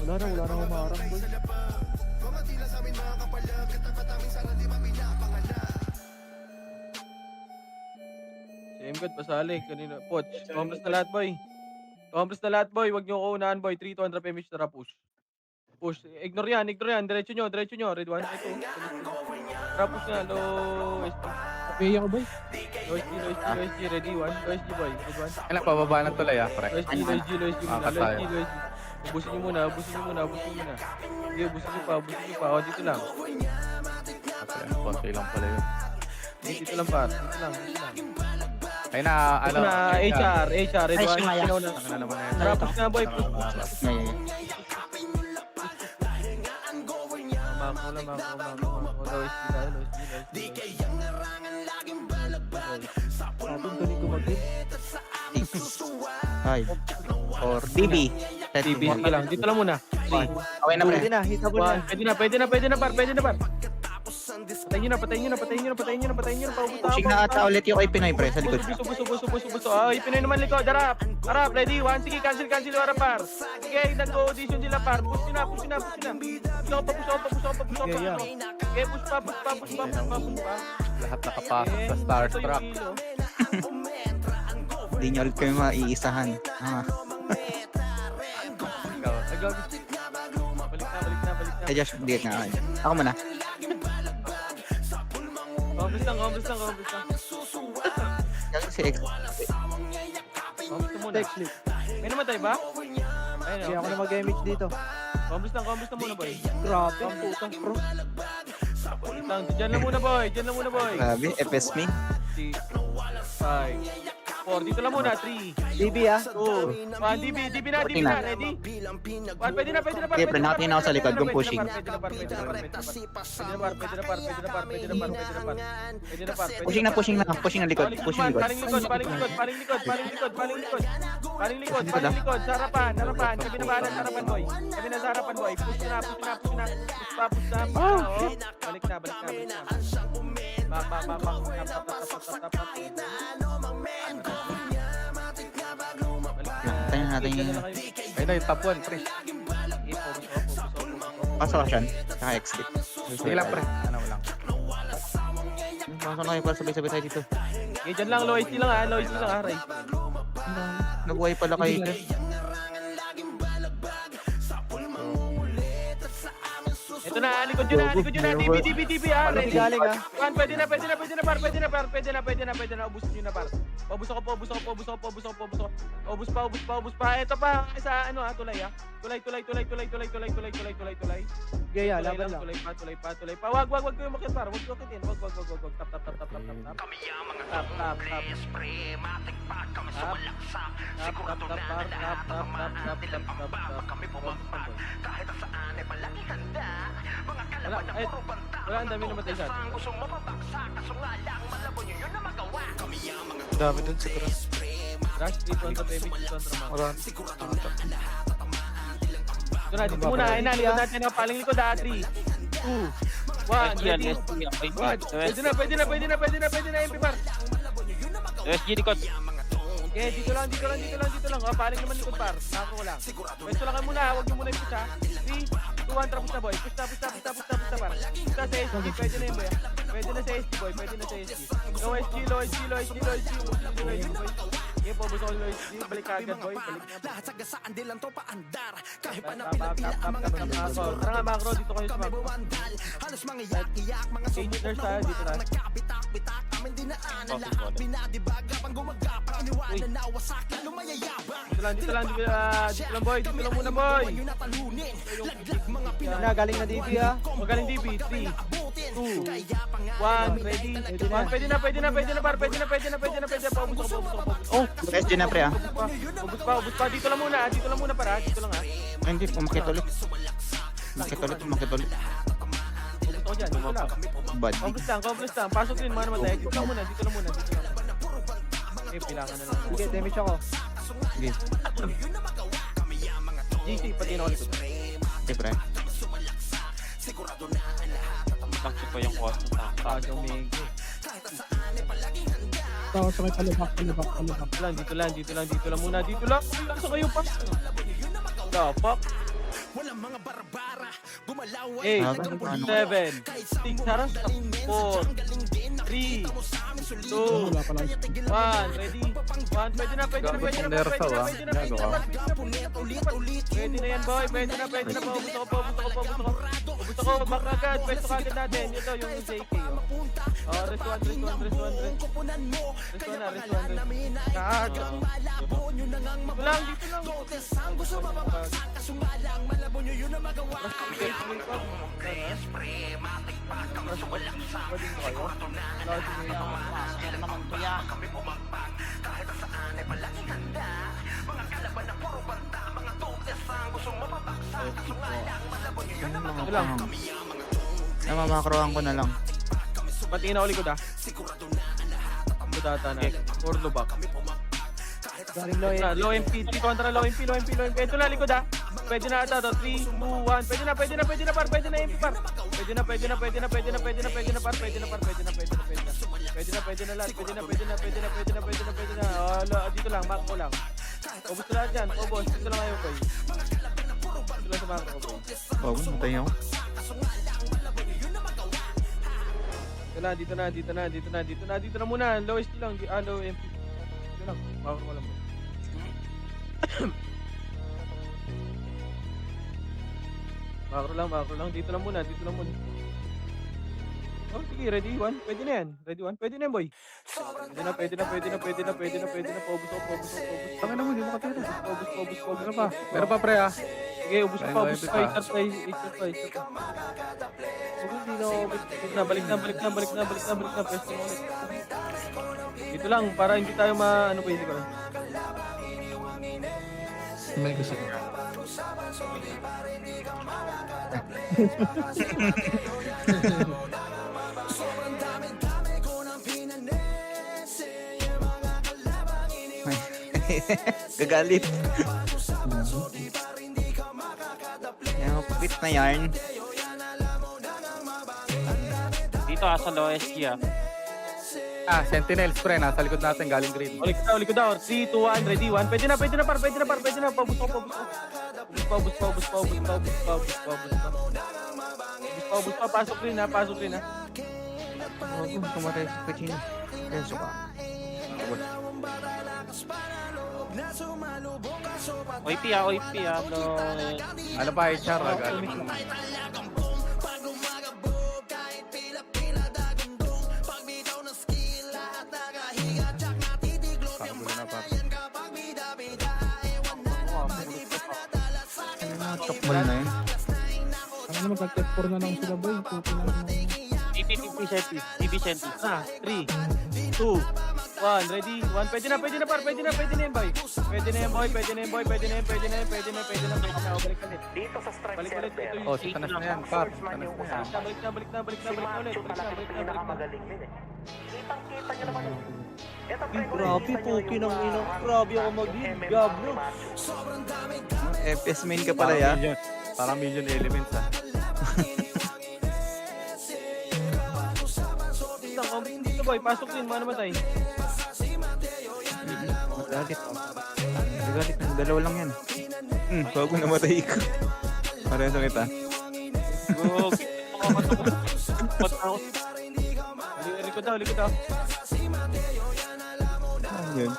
[SPEAKER 3] Wala na umarang boy.
[SPEAKER 1] Same good, pasali. Kanina, Poch. Complex na lahat, boy. Huwag nyo ko unahan, boy. 3 200 PMH, tara, push. Ignore yan. Diretso nyo. Red one. Ito. Tara, push na. Low SG.
[SPEAKER 4] Pay ako boy.
[SPEAKER 1] Low SG. Ready, one. Low SG, boy. Red one.
[SPEAKER 2] Kailan pababa ng tulay pre?
[SPEAKER 1] Low SG muna.
[SPEAKER 2] Akat
[SPEAKER 1] Low
[SPEAKER 2] tayo.
[SPEAKER 1] SG. Ubusin nyo muna. Sige, ubusin nyo pa. O, dito lang.
[SPEAKER 2] Konti lang pala yun.
[SPEAKER 1] Dito lang, par. Dito lang.
[SPEAKER 2] Ay na,
[SPEAKER 1] Ito na, HR, Red
[SPEAKER 6] Ay,
[SPEAKER 1] one.
[SPEAKER 6] sumaya.
[SPEAKER 1] Ano na.
[SPEAKER 2] Ang naman na yun.
[SPEAKER 1] Tara, push na, boy. Push.
[SPEAKER 6] Yeah.
[SPEAKER 1] Mako. Low SG tayo.
[SPEAKER 3] Atin tuloy ko mag-hit.
[SPEAKER 6] 5 or DB.
[SPEAKER 1] TV, sige lang. Dito lang muna. 3.
[SPEAKER 6] Okay na pre.
[SPEAKER 3] Pwede na, hitable na.
[SPEAKER 1] Pwede na, par. Patayin nyo na. Paubos na.
[SPEAKER 6] Pushing na ata ulit yung kay Pinoy pre sa likod.
[SPEAKER 1] Ubus. Ay, Pinoy naman likod. Harap, ready. 1, sige, cancel. Harap, par. Sige, nag-audition sila, par. Push nyo na. Push ako. Sige, push pa.
[SPEAKER 2] Lahat nakapasok sa Starstruck.
[SPEAKER 6] Hindi nyo ulit kayo maiisahan.
[SPEAKER 1] Balik na.
[SPEAKER 6] Kaya Josh, hindi na. Ako muna.
[SPEAKER 1] Compres lang.
[SPEAKER 6] Si X.
[SPEAKER 1] Compres muna.
[SPEAKER 3] Text list.
[SPEAKER 1] May namatay ba? Ayun,
[SPEAKER 3] Kaya ako na mag-MH dito.
[SPEAKER 1] Compres lang muna, boy.
[SPEAKER 3] Grabe, putang pro.
[SPEAKER 1] Diyan lang muna, boy.
[SPEAKER 6] Grabe, FS me.
[SPEAKER 1] 6, 5, 4. Dito lang muna. 3,
[SPEAKER 3] DB
[SPEAKER 1] 2, 1. DB na. Ready? 1, pwede na, par.
[SPEAKER 6] Okay, pre, nakatingin ako sa likod kung pushing.
[SPEAKER 1] Pwede na, par.
[SPEAKER 6] Pushing na likod.
[SPEAKER 1] Paling likod. Sa harapan. Sabi na bahalan, sa harapan, boy. Push na. Push na. Balik na.
[SPEAKER 6] Tayo natin yung
[SPEAKER 2] Ay na yung top 1 pre.
[SPEAKER 6] pasok saka exit.
[SPEAKER 2] Sige lang pre. Ano lang.
[SPEAKER 6] Pasok na kayo para sabay-sabay tayo dito.
[SPEAKER 1] Dyan lang, low SG lang, Ray.
[SPEAKER 6] Nag-uwi pala kayo.
[SPEAKER 1] Ito na, likod yun na. DB, ready?
[SPEAKER 3] galing, ah.
[SPEAKER 1] One, pwede na, par. Ubusin nyo na, par. Ubus ako. Ubus pa. Ito pa, sa tulay, Tulay.
[SPEAKER 3] Gaya, laban lang.
[SPEAKER 1] Tulay pa. Wag kayo makit, par. Wag kakitin. Wag. Tap.
[SPEAKER 5] Kami ang mga tulis, pre-matic pa kami sumalaksak. Sigurado na lahat ng pamahan nilang pambaba kami pumapag. Kahit saan ay palagi handa. Mga kalaban na puro banta.
[SPEAKER 1] Wala, ang dami namatay sa atin.
[SPEAKER 5] Gustong mapabaksak, kaso nga lang malabo nyo yun na magawa. Kami ang mga
[SPEAKER 6] Dami dun siguro.
[SPEAKER 1] Rush 3 kontra PMH kontra Max.
[SPEAKER 6] Marami.
[SPEAKER 1] Dito muna. Ayun na, likod natin na. Paling likod ha. 3, 2, 1.
[SPEAKER 7] SG yan,
[SPEAKER 1] Ready?
[SPEAKER 7] SG yan.
[SPEAKER 1] Pwede na, MP bar.
[SPEAKER 7] SG likod.
[SPEAKER 1] Okay, dito lang. Ah, paling naman likod par. Nako ko lang. Pwesto lang kayo muna, huwag niyo muna i-push ha. 3, 2, 1, tapos na boy. Push na par. Push na sa SG, pwede na yun boy. Pwede na sa SG boy, pwede na sa SG. Low SG boy. Okay, po, gusto ko low SG. Balik ka agad boy, balik na. Tara nga macro, dito kayo sa macro. Change nurse tayo, dito na. Dito lang boy, dito lang muna boy.
[SPEAKER 3] Na, galing na DP ha.
[SPEAKER 1] Magaling DB, 3, 2, 1, ready. Pwede na par, pwede na. Paubos ako.
[SPEAKER 6] Oh, SG na pre ah.
[SPEAKER 1] Ubus pa. Dito lang muna para, dito lang ha.
[SPEAKER 6] Ay, hindi, umakit ulit. Umakit ulit.
[SPEAKER 1] Ubus ako dyan, dito lang.
[SPEAKER 6] Bad.
[SPEAKER 1] Complex lang. Pasok rin, mga naman tayo. Dito lang muna. Okay, pilangan na lang.
[SPEAKER 3] Sige, damage ako.
[SPEAKER 6] Sige.
[SPEAKER 1] GC, pati na ulit.
[SPEAKER 6] Okay, pre.
[SPEAKER 7] Takso pa yung kuha ng tank.
[SPEAKER 1] Domingo.
[SPEAKER 4] Tapos sa may palibak.
[SPEAKER 1] Dito lang muna. Dito lang sa kayo pa. The fuck? 8,
[SPEAKER 6] Ano?
[SPEAKER 1] 7, 6, harang 4, 3, 2, 1, ready? 1, pwede na. Pwede na yan boy, pwede na. Ubus ako, back agad, pwesto ka agad natin. Ito yung JK. Oh, rest 1. Kag. Dito lang. Ito lang.
[SPEAKER 6] Namamakrohan ko na lang.
[SPEAKER 1] Patingin ako likod ha. Likod ata na. Or lubak.
[SPEAKER 3] Galing low eh.
[SPEAKER 1] Low MP. 3 kontra low MP. Ito na likod ha. Pwede na ata to. 3, 2, 1. Pwede na par. Pwede na MP par. Pwede na par. Pwede na lahat. Pwede na. Oh, dito lang. Mark ko lang. Ubus ko lahat dyan. Ubus. Dito lang kayo boy. Dito lang sa mark ko boy.
[SPEAKER 6] Oh, matay ako.
[SPEAKER 1] Dito na muna. Low ST lang. Low MP. Dito lang. Mark ko lang boy. Makro lang. Dito lang muna. Oh, sige, ready 1. Pwede na yan. Pwede na yan, boy. Pwede na. Paubos ako.
[SPEAKER 4] Tangin na mo, hindi makatira.
[SPEAKER 1] Paubos.
[SPEAKER 4] Pero pa pre ah.
[SPEAKER 1] Sige, ubos pa. Start pa.
[SPEAKER 3] Sige, hindi na ako.
[SPEAKER 1] Balik na. Pwesto na ulit. Dito lang, para hindi tayo ano pa, hindi ko lang.
[SPEAKER 4] May gusto ko.
[SPEAKER 6] Gagalit. Yan, kapit na yarn.
[SPEAKER 7] Dito sa low SG ah.
[SPEAKER 4] Sentinels pre, nasa likod natin galing green.
[SPEAKER 1] Ulit daw. 3, 2, 1, ready 1. Pwede na. Paubos ko. Paubos pa. Pasok rin ha.
[SPEAKER 6] Oh, kumatay sa kuchino. Penso ka.
[SPEAKER 7] OIP ah. Low.
[SPEAKER 4] Ano pa, HR galing.
[SPEAKER 6] Chokbal na yun.
[SPEAKER 4] Ano naman, mag-step 4 na lang sila boy. Puti na lang.
[SPEAKER 7] DB Senti.
[SPEAKER 1] 3, 2, 1, ready 1. Pwede na par. Pwede na yan boy. Pwede na yan. Balik ulit.
[SPEAKER 5] Dito sa strike
[SPEAKER 1] Balik ulit.
[SPEAKER 5] center,
[SPEAKER 4] Oh, tanas na yan, par. Tanas na yan.
[SPEAKER 1] Balik na ulit.
[SPEAKER 5] pinakamagaling din eh. Kitang-kita nyo naman. Ito
[SPEAKER 3] Grabe, puki ng inang. Grabe ako mag-hit. Gab, no?
[SPEAKER 6] FPS main ka pala ya.
[SPEAKER 8] Parang million elements ah.
[SPEAKER 1] Ito boy, pasok din, mga namatay.
[SPEAKER 6] Galit. Galit na. Dalawa lang yan. Bago namatay ko. Parehas na kita.
[SPEAKER 1] Go, likod daw, likod daw.
[SPEAKER 6] Ano yun?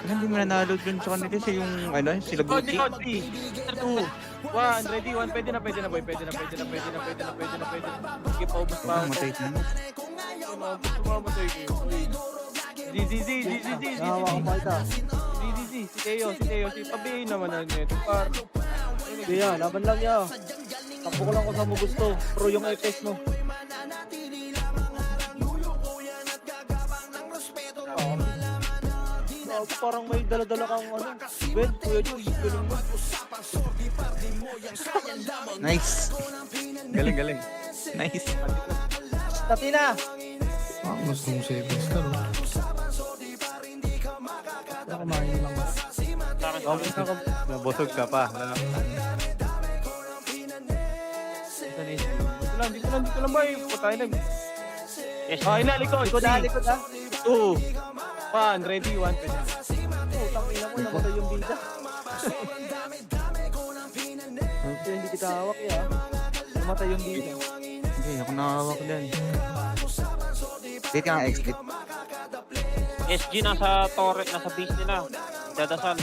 [SPEAKER 6] Hindi mo nanalo dun sa kanila sa yung ano, sila Gucci.
[SPEAKER 1] Likod, 3, 2, 1, ready, 1, pwede na boy, pwede na. Sige, paubos pa.
[SPEAKER 6] Namatay na.
[SPEAKER 1] Mamatay ko. Z.
[SPEAKER 3] Nahawa ko pa ita.
[SPEAKER 1] Si Teo, si Pabi naman na nito. Par.
[SPEAKER 3] Kaya, laban lang ya. Takbo ko lang kung saan mo gusto. Pro yung FS mo. Parang may dala-dala kang ano. Ben, Kuya Joy, galing mo.
[SPEAKER 6] Nice.
[SPEAKER 8] Galing.
[SPEAKER 6] Nice.
[SPEAKER 3] Tatina!
[SPEAKER 4] Gusto mong 7 star, oh. Ako kumain lang.
[SPEAKER 8] Nabusog ka pa.
[SPEAKER 1] Dito lang boy. Putay na.
[SPEAKER 7] Yes.
[SPEAKER 1] Okay na, likod.
[SPEAKER 3] Likod ha, likod ha.
[SPEAKER 1] 2, 1, ready, 1, pwede.
[SPEAKER 3] Putang ina mo, namatay yung bida. Kaya hindi kita hawak ya. Namatay yung bida.
[SPEAKER 6] Hindi, ako nakahawak din. Dito nga exit.
[SPEAKER 7] SG nasa torre, nasa base nila. Dadasal.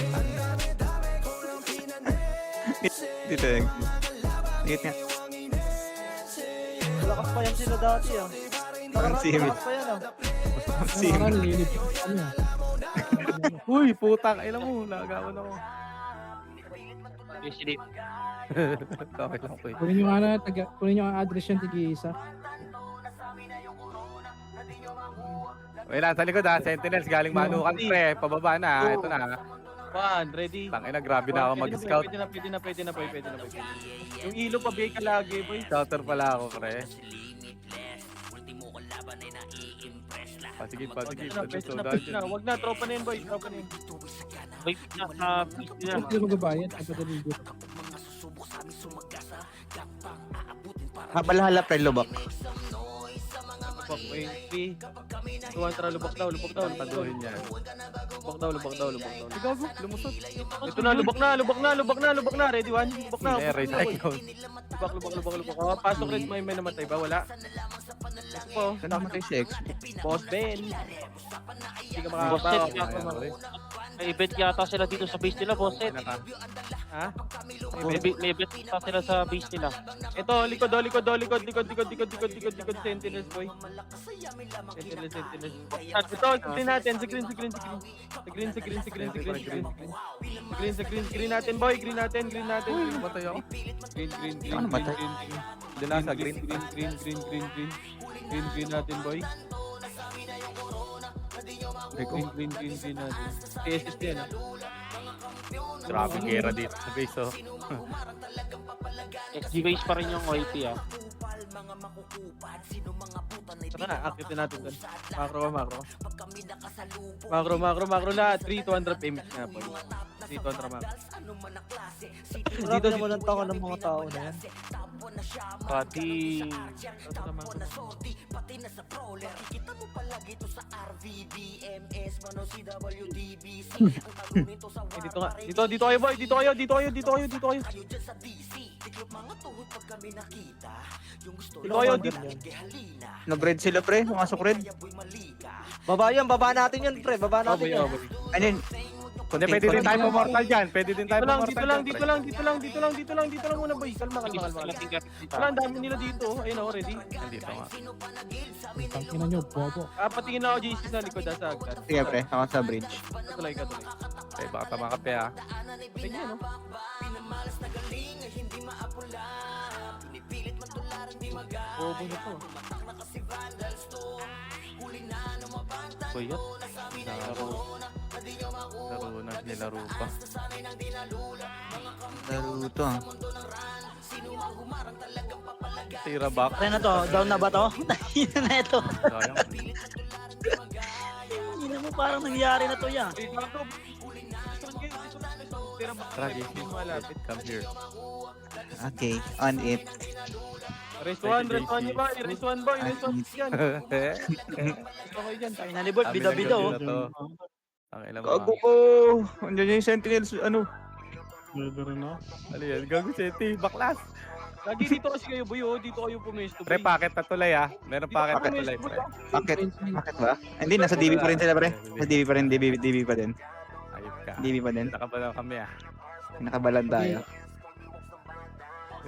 [SPEAKER 6] Dito exit. Dito nga.
[SPEAKER 3] Lakas pa yan sila dati ah. Nakaraan,
[SPEAKER 6] Simit.
[SPEAKER 3] lakas pa yan ah.
[SPEAKER 4] Nakaraan, nililipit kami, ah.
[SPEAKER 8] Uy, putang ina mo. Nagawan ako.
[SPEAKER 7] Usually,
[SPEAKER 8] Okay lang po eh.
[SPEAKER 4] Kunin nyo ang address yan, tigi-isa.
[SPEAKER 8] Wait lang, sa likod ha. Sentinels galing Manukan pre. Pababa na. Ito na.
[SPEAKER 1] 1, ready.
[SPEAKER 8] Tangina, grabe na ako mag-scout.
[SPEAKER 1] Pwede na. Yung ilo pa bigay ka lagi, boy.
[SPEAKER 8] Scouter pala ako pre. Pasigid.
[SPEAKER 1] Pwede na. Wag na, tropa na yun, boy. Tropa na yun.
[SPEAKER 7] may nasa base nila.
[SPEAKER 4] Hindi mo gabayan, ay padaligo.
[SPEAKER 6] Habal-hala pre, lubak.
[SPEAKER 1] Lubak, wait. 3, 2, 1, tara, lubak daw.
[SPEAKER 8] Paduhin niya.
[SPEAKER 1] Lubak daw.
[SPEAKER 8] Gago, lumusot.
[SPEAKER 1] Ito na, lubak na. Ready, 1. Lubak na.
[SPEAKER 8] Raise icon.
[SPEAKER 1] Lubak. Oh, pasok rin, may namatay ba? Wala. Ito po.
[SPEAKER 6] Saan namatay si X?
[SPEAKER 1] Boss Ben. Hindi ka
[SPEAKER 7] Boss Ed,
[SPEAKER 1] makakaba.
[SPEAKER 7] may event yata sila dito sa base nila, boss Ed.
[SPEAKER 1] Ha?
[SPEAKER 7] May event yata sila sa base nila.
[SPEAKER 1] Ito, likod. Sentinels, boy. Sentinels. Ito, screen natin. Sa green. Green natin, boy. Green natin.
[SPEAKER 8] Matay ako.
[SPEAKER 1] Green.
[SPEAKER 6] Ano matay?
[SPEAKER 8] Doon na sa green.
[SPEAKER 1] Green natin, boy. Green natin. TSS yan, ah.
[SPEAKER 8] Grabe gera dito sa base oh.
[SPEAKER 7] SG base pa rin yung OIP ah.
[SPEAKER 1] Saka na, active natin doon. Macro lahat. 3 to 100 payment nga, boy. 3 to 100 macro.
[SPEAKER 3] Dito naman ang tao ng mga tao na yan.
[SPEAKER 7] Pati
[SPEAKER 1] Dito kayo, boy. Dito kayo. Dito kayo.
[SPEAKER 6] Nag-red sila pre, pumasok red.
[SPEAKER 3] Baba natin yan pre, baba natin yan.
[SPEAKER 6] Ano yun?
[SPEAKER 8] Hindi, pwede din tayo mortal dyan. Dito lang
[SPEAKER 1] muna, boy. Kalma. Wala, ang dami nila dito. Ayun ako, ready.
[SPEAKER 8] Nandito nga.
[SPEAKER 4] Tangina nyo, bobo.
[SPEAKER 1] Patingin na ako, JC, sa likod, sa agad.
[SPEAKER 6] Sige pre, ako sa bridge.
[SPEAKER 1] Katuloy.
[SPEAKER 8] Okay, baka tama ka pe ah.
[SPEAKER 1] Patay niya, no? Bobo na to.
[SPEAKER 8] Kuyat. Laro na, nilaro pa.
[SPEAKER 6] Laro to ah.
[SPEAKER 8] Tira back.
[SPEAKER 3] Pre na to, down na ba to? Tahina na ito.
[SPEAKER 8] Sayang.
[SPEAKER 9] parang nangyari na to yan.
[SPEAKER 6] Tragi, come here.
[SPEAKER 10] Okay, on it.
[SPEAKER 1] Rest 1 nyo ba? Rest 1 boy, rest 1 yan. Ito kayo dyan.
[SPEAKER 9] Ay, nalibot, bida-bida oh.
[SPEAKER 6] Ang ilang
[SPEAKER 8] Gago ko. Andiyan yung Sentinels, ano?
[SPEAKER 4] Pwede rin ako.
[SPEAKER 6] Ano yan? Gago Senti, baklas.
[SPEAKER 1] Lagi dito kasi kayo boy, oh. Dito kayo pumesto.
[SPEAKER 6] Pre, packet na tulay ah. Meron packet na tulay, pre.
[SPEAKER 10] Bakit ba? Hindi, nasa DB pa rin sila, pre. Nasa DB pa rin, DB pa din.
[SPEAKER 6] Ayop ka.
[SPEAKER 10] DB pa din.
[SPEAKER 6] Nakabalaw kami ah.
[SPEAKER 10] Nakabalan tayo.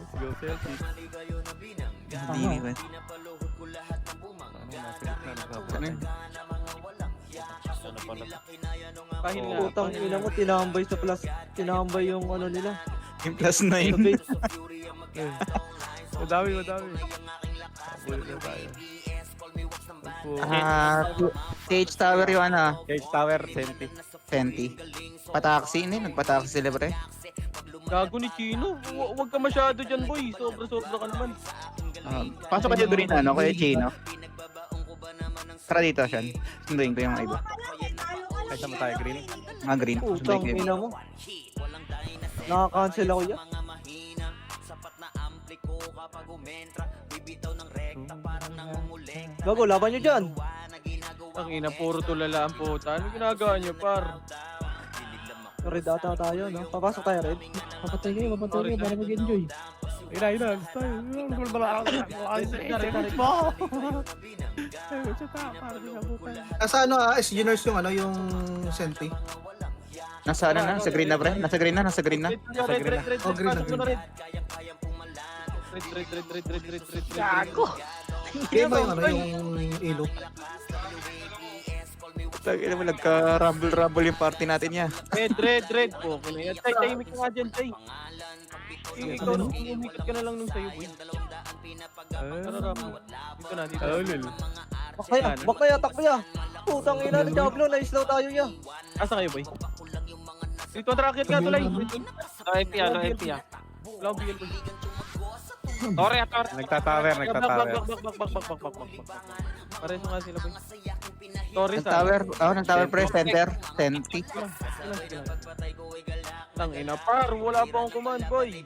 [SPEAKER 6] Let's go, Celtics.
[SPEAKER 10] DB pa.
[SPEAKER 6] Ano yun?
[SPEAKER 1] Pahin nga.
[SPEAKER 3] Putang ina mo, tinambay sa plus. Tinambay yung ano nila.
[SPEAKER 10] Yung plus
[SPEAKER 3] Sa
[SPEAKER 10] 9.
[SPEAKER 3] base.
[SPEAKER 6] Madami. Habulin na tayo.
[SPEAKER 10] Cage Tower yung ano,
[SPEAKER 6] Cage Tower, Senti.
[SPEAKER 10] Fenty. Pataksi, hindi. Nagpataksi sila, pre.
[SPEAKER 1] Gago ni Chino. Huwag ka masyado dyan boy. Sobra-sobra ka naman.
[SPEAKER 10] Pasok ka dito rin, ano, Kuya Chino. Tara dito, Sean. Sunduin ko yung iba.
[SPEAKER 6] Kaysa mo tayo, Green.
[SPEAKER 10] Mga green.
[SPEAKER 3] Putang
[SPEAKER 10] Sunduin ko
[SPEAKER 3] ina mo. Nakaka-cancel ako yan. Gago, laban nyo dyan.
[SPEAKER 1] Ang ina, puro tulala ang puta. Ano ginagawa nyo, par?
[SPEAKER 3] Red ata tayo, no? Papasok tayo, Red.
[SPEAKER 4] Papatay kayo para mag-enjoy.
[SPEAKER 6] Ina. Gusto tayo.
[SPEAKER 4] Nasa ano, SG Nurse yung ano, yung Senti.
[SPEAKER 10] Nasa ano na? Nasa green na, pre? Nasa green na.
[SPEAKER 1] Red.
[SPEAKER 4] Oh, green na,
[SPEAKER 1] Pasok mo na,
[SPEAKER 4] green.
[SPEAKER 1] Red.
[SPEAKER 9] Gago.
[SPEAKER 4] Game ba yung ano, yung ilo?
[SPEAKER 10] Tagina mo, nagka-rumble yung party natin niya.
[SPEAKER 1] Red. Po, kung yan. Tay, tahimik ka nga dyan, Tay. Ikaw, umikot ka na lang nung sa'yo, boy. Dito na.
[SPEAKER 6] Lul.
[SPEAKER 3] Bakaya, takbaya. Putang ina ng Diablo, na-slow tayo ya.
[SPEAKER 1] Asa kayo, boy? Dito, atrakit nga tulay.
[SPEAKER 7] OMP ah.
[SPEAKER 1] Wala akong bigil, boy.
[SPEAKER 7] Tore.
[SPEAKER 6] Nagtatower.
[SPEAKER 1] Bak. Pareso nga sila, boy. Torres,
[SPEAKER 10] Nag-tower, pre. Center. Fenty.
[SPEAKER 1] Tang ina, par. Wala pa akong command, boy.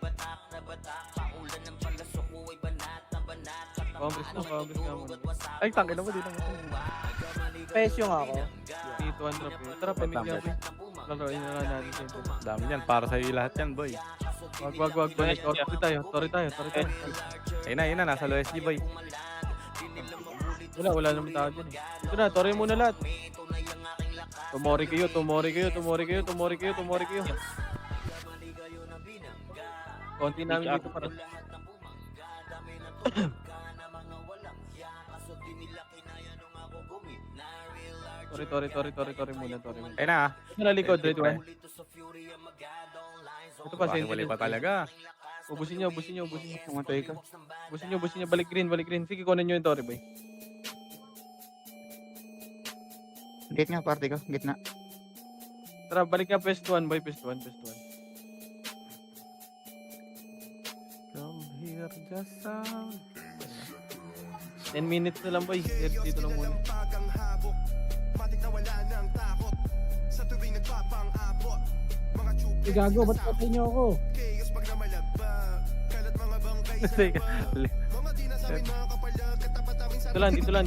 [SPEAKER 1] Congress nga muna.
[SPEAKER 6] Ay, tangin mo dito.
[SPEAKER 3] Pesyo nga ako.
[SPEAKER 1] Dito, Andra, boy. Tara, pamilya, boy. Laruin na lang natin.
[SPEAKER 6] Dami yan. Para sa'yo lahat yan, boy.
[SPEAKER 1] Wag. Tori tayo.
[SPEAKER 6] Ayun na. Nasa low SG, boy.
[SPEAKER 1] Wala naman tao dyan eh. Dito na, tori muna lahat. Tumori kayo. Konti namin dito para. Tori muna.
[SPEAKER 6] Ayun na.
[SPEAKER 1] Sa likod, red one. Ito pa,
[SPEAKER 6] Bakit wala pa talaga?
[SPEAKER 1] Ubusin nyo. Pumatay ka. Ubusin nyo. Balik green. Sige, kunin nyo yung tori, boy.
[SPEAKER 10] Gate nga, party ko. Gitna.
[SPEAKER 1] Tara, balik nga pest 1, boy. Pest 1.
[SPEAKER 6] Come here, just sound.
[SPEAKER 1] 10 minutes na lang, boy. Dito lang muna.
[SPEAKER 4] Gago, ba't patay niyo ako?
[SPEAKER 1] Dito lang.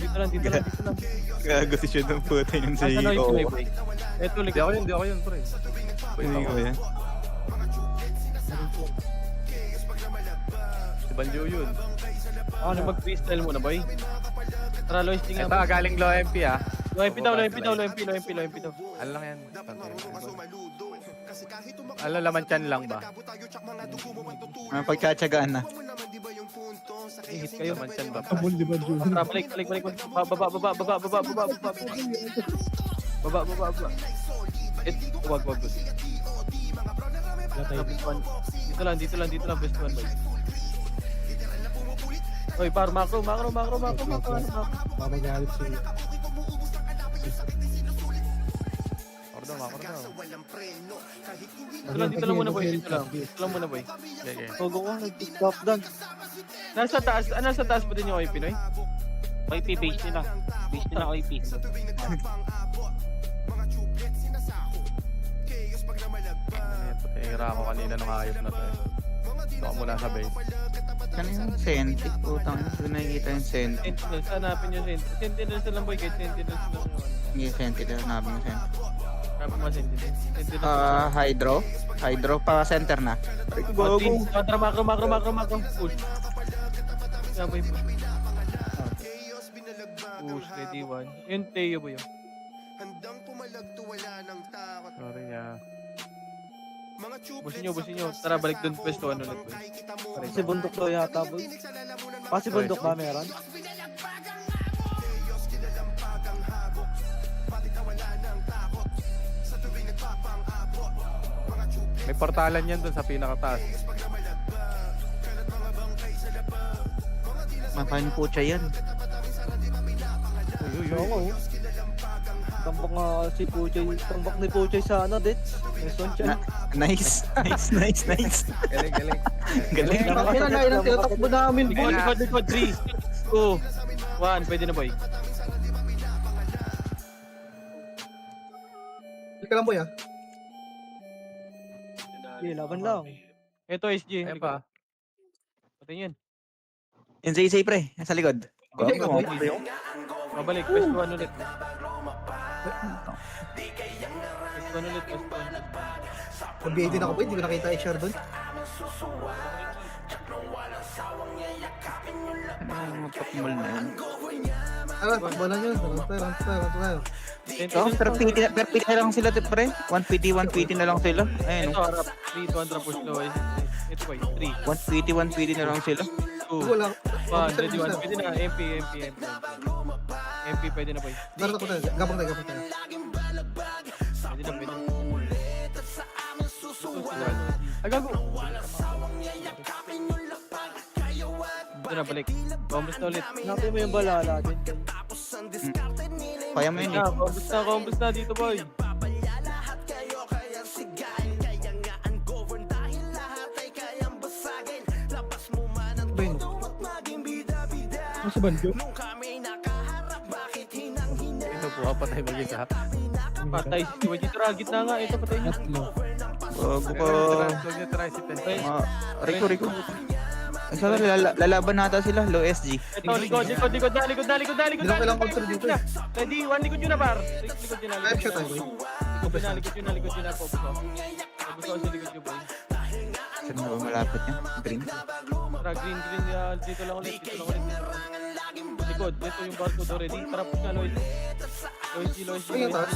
[SPEAKER 10] Gago si Sean ng puta yung
[SPEAKER 1] Asa na yung play, boy? Eto,
[SPEAKER 6] Di ako yun, pre.
[SPEAKER 10] Hindi ko yan.
[SPEAKER 6] Si Banjo yun.
[SPEAKER 1] Ako na mag-freestyle muna, boy. Tara, Lois, tingnan
[SPEAKER 6] Ito, galing low MP ah.
[SPEAKER 1] Low MP daw.
[SPEAKER 6] Ano lang yan? Ano, laman chan lang ba?
[SPEAKER 10] Pagtsatsagaan na.
[SPEAKER 1] Hit kayo.
[SPEAKER 6] Laman chan ba?
[SPEAKER 4] Kabul, di ba, Jun?
[SPEAKER 1] Tara, balik. Baba. Wag. Dito lang, best one, boy. Oy, par, macro.
[SPEAKER 4] Papagalit siya.
[SPEAKER 1] Dito lang muna, boy.
[SPEAKER 6] Okay.
[SPEAKER 3] Togo ko, nag-stop down.
[SPEAKER 1] Nasa taas pa din yung OIP, Pinoy?
[SPEAKER 7] OIP base nila. OIP.
[SPEAKER 8] Hira ako kanina nung hayop na to eh. Ito muna sa base.
[SPEAKER 10] Ano yung Sentic? Putang ina, hindi nakikita yung Sentic.
[SPEAKER 1] Sentinels, hanapin yung Sentinels. Sentinels na lang boy, kahit Sentinels na lang.
[SPEAKER 10] Hindi yung Sentic, hanapin yung Sentic.
[SPEAKER 1] Hanapin mo Sentinels. Sentinels.
[SPEAKER 10] Hydro? Hydro pa center na.
[SPEAKER 1] Contra macro. Push. Kaya boy. Push, ready one. Yung Teo boy.
[SPEAKER 8] Sorry
[SPEAKER 1] Busin nyo. Tara, balik dun pwesto ano ulit boy.
[SPEAKER 3] Kasi bundok daw yata, boy. Kasi bundok ba meron?
[SPEAKER 8] May portalan yan dun sa pinakataas.
[SPEAKER 10] Makain po siya yan.
[SPEAKER 3] Oo. Tambak nga si Puchay. Tambak ni Puchay sa ano, Dits. May son siya.
[SPEAKER 10] Nice.
[SPEAKER 8] Galing.
[SPEAKER 10] Galing.
[SPEAKER 4] Kinalain ang tinatakbo namin, boy.
[SPEAKER 1] Likod. 3, 2, 1. Pwede na boy.
[SPEAKER 4] Hindi ka lang, boy, ah.
[SPEAKER 3] Sige, laban lang.
[SPEAKER 1] Ito SG.
[SPEAKER 8] Eh pa.
[SPEAKER 1] Patingin.
[SPEAKER 10] Yung Zay pre, nasa likod.
[SPEAKER 4] Okay, okay.
[SPEAKER 1] Mabalik. Pwesto ano ulit.
[SPEAKER 4] Nag-BA din ako, boy. Hindi ko nakita HR doon.
[SPEAKER 10] Ano yung patmol na yan?
[SPEAKER 4] Takbo lang yun. Tayo.
[SPEAKER 10] Oh, pero piti na lang sila, pre. 1PT na lang sila. Ayun.
[SPEAKER 1] Ito harap. 3, 200 push low. Ito boy. 3,
[SPEAKER 10] 1PT na lang sila.
[SPEAKER 1] 2,
[SPEAKER 4] Wala.
[SPEAKER 1] 1. Ready 1. Pwede na. MP pwede na boy.
[SPEAKER 4] Darat ako tayo. Gabang tayo.
[SPEAKER 1] Pwede na. Agago. Ito na balik. Combos na ulit.
[SPEAKER 3] Hanapin mo yung balala din.
[SPEAKER 10] Kaya mo yun eh.
[SPEAKER 1] Combos na dito boy.
[SPEAKER 4] Boy, no.
[SPEAKER 3] Nasa bandyo?
[SPEAKER 8] Ito po, patay mag-isa.
[SPEAKER 1] Patay si Wajit. Tara, gitna nga. Ito patay niya.
[SPEAKER 10] Bago ko.
[SPEAKER 8] Huwag niya try si Pen.
[SPEAKER 10] Rico. Ay, sorry, lalaban nata sila. Low SG.
[SPEAKER 1] Ito, likod na.
[SPEAKER 4] Hindi lang kailangan control dito, eh.
[SPEAKER 1] Ready, 1 likod yun na par. Likod yun na.
[SPEAKER 4] Live shot tayo, boy.
[SPEAKER 1] Likod yun na. Focus sa likod yun boy.
[SPEAKER 10] Saan na ba malapit yan? Green?
[SPEAKER 1] Tara, green. Dito lang ulit. Likod. Dito yung barcode already. Tara, push na Lois.
[SPEAKER 4] Ayun, taas.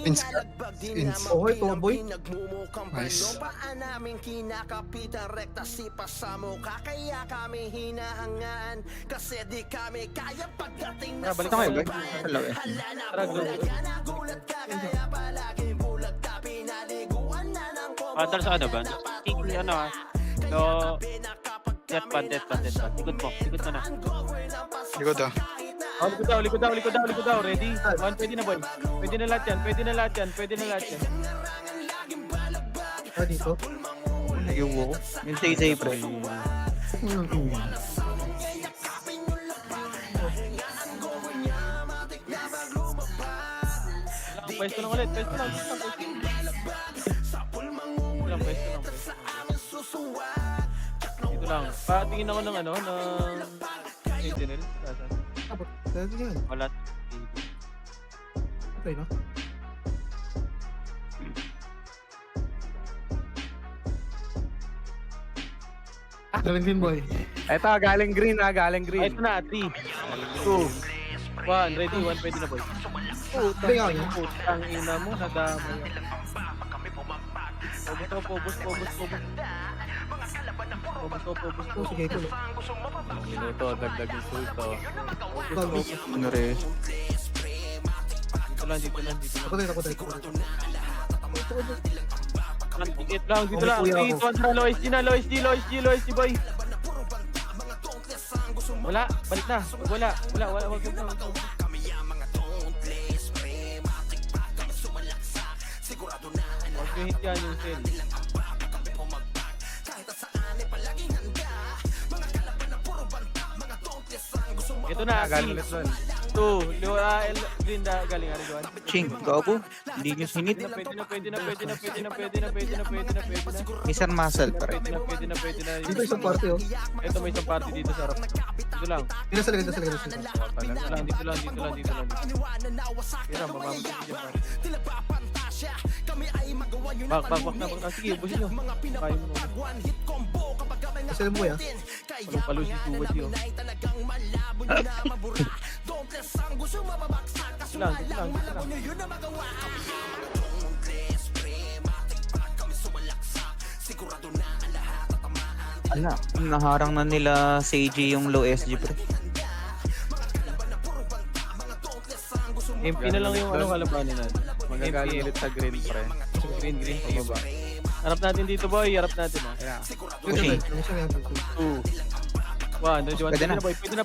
[SPEAKER 5] Ins.
[SPEAKER 4] Okay, to, boy.
[SPEAKER 5] Nice.
[SPEAKER 1] Tara, balik
[SPEAKER 10] Ito kayo,
[SPEAKER 1] tayo.
[SPEAKER 10] boy. Sa low SG.
[SPEAKER 1] Tara, go.
[SPEAKER 7] Padal sa ano ba? King ano ah. No. Death pan. Likod mo na.
[SPEAKER 5] Likod ah.
[SPEAKER 1] Likod daw. Ready? 1, pwede na boy. Pwede na lahat yan.
[SPEAKER 4] Ah, dito.
[SPEAKER 10] Nag-iwo ko. Yung Zay pre.
[SPEAKER 1] Pwesto lang ulit. Pwesto lang. Dito lang. Patingin ako ng ng Sentinel. Saan?
[SPEAKER 4] Tayo yan.
[SPEAKER 7] Wala.
[SPEAKER 4] Okay, no? Galing din, boy.
[SPEAKER 8] Ito, galing green.
[SPEAKER 1] Ito na, 3, 2, 1. Ready, 1. Pwede na boy.
[SPEAKER 4] Galing ako yun.
[SPEAKER 1] Putang ina mo, nadamay. Pobos.
[SPEAKER 4] Oh, sige, tuloy.
[SPEAKER 8] Minuto, dagdag yung sulto.
[SPEAKER 10] Ano rin?
[SPEAKER 1] Dito lang.
[SPEAKER 4] Ako tayo.
[SPEAKER 1] Dito lang. Dito, Lois G, boy. Wala, balik na. Wala. Wag na. Huwag nyo hit yan yung cell. Ito na,
[SPEAKER 8] Galing ulit doon.
[SPEAKER 1] 2, green na galing Arijuan.
[SPEAKER 10] Ching, gago. Hindi nyo sinit.
[SPEAKER 1] Pwede na.
[SPEAKER 10] Mr. Muscle, pre.
[SPEAKER 1] Pwede na.
[SPEAKER 4] Dito isang party oh.
[SPEAKER 1] Ito may isang party dito sa harap. Dito lang.
[SPEAKER 4] Dito sa likod.
[SPEAKER 1] Dito lang. Tira, mamamatay dyan party. Bak na. Sige, ubusin nyo. Kaya mo naman.
[SPEAKER 4] Kasi mo ya.
[SPEAKER 1] Palo si Suwad yun. Dito lang.
[SPEAKER 10] Ala, naharang na nila Seiji yung low SG, pre.
[SPEAKER 1] MP na lang yung kalabanin natin.
[SPEAKER 8] Magagaling ulit sa green, pre.
[SPEAKER 1] Green, pababa. Harap natin dito, boy. Harap natin, ha.
[SPEAKER 8] Ayan.
[SPEAKER 10] Pushing.
[SPEAKER 1] 2, 1. Ready, 1.
[SPEAKER 10] Pwede na.
[SPEAKER 1] Boy. Pwede na,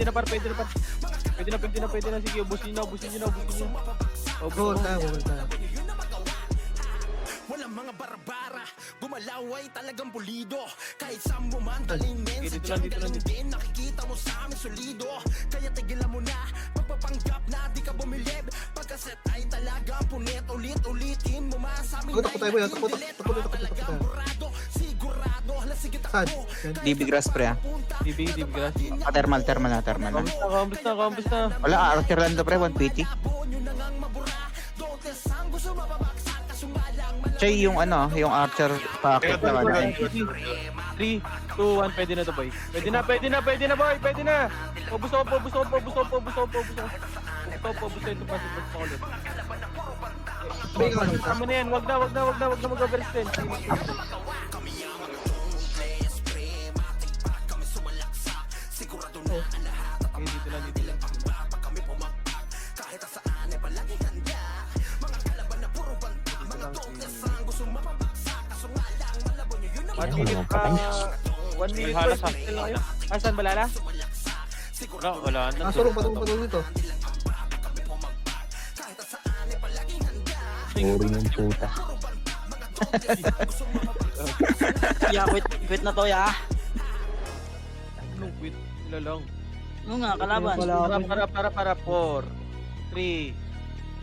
[SPEAKER 1] par. Pwede na. Sige, ubusin nyo.
[SPEAKER 4] Roll tayo.
[SPEAKER 1] Dito lang.
[SPEAKER 4] Takot tayo boy. Takot tayo. Saan?
[SPEAKER 10] DB grass, pre, ah.
[SPEAKER 1] DB grass.
[SPEAKER 10] Thermal na.
[SPEAKER 1] Kambus na.
[SPEAKER 10] Wala, Archer lang to, pre. 120. Chay, yung Archer packet na ano.
[SPEAKER 1] 3, 2, 1. Pwede na to, boy. Pwede na, boy. Pwede na. Ubus opo. Ito pa sa ulit. Tama na yan. Wag na mag-overextend. Dito lang. One minute
[SPEAKER 7] Halas,
[SPEAKER 1] pa. Saan balala?
[SPEAKER 7] Wala na.
[SPEAKER 4] Surong patong dito.
[SPEAKER 2] Boring yung puta.
[SPEAKER 9] Ya, quit na to ya.
[SPEAKER 1] Anong quit? Sila lang.
[SPEAKER 9] Ano nga, kalaban.
[SPEAKER 1] Para. 4, 3,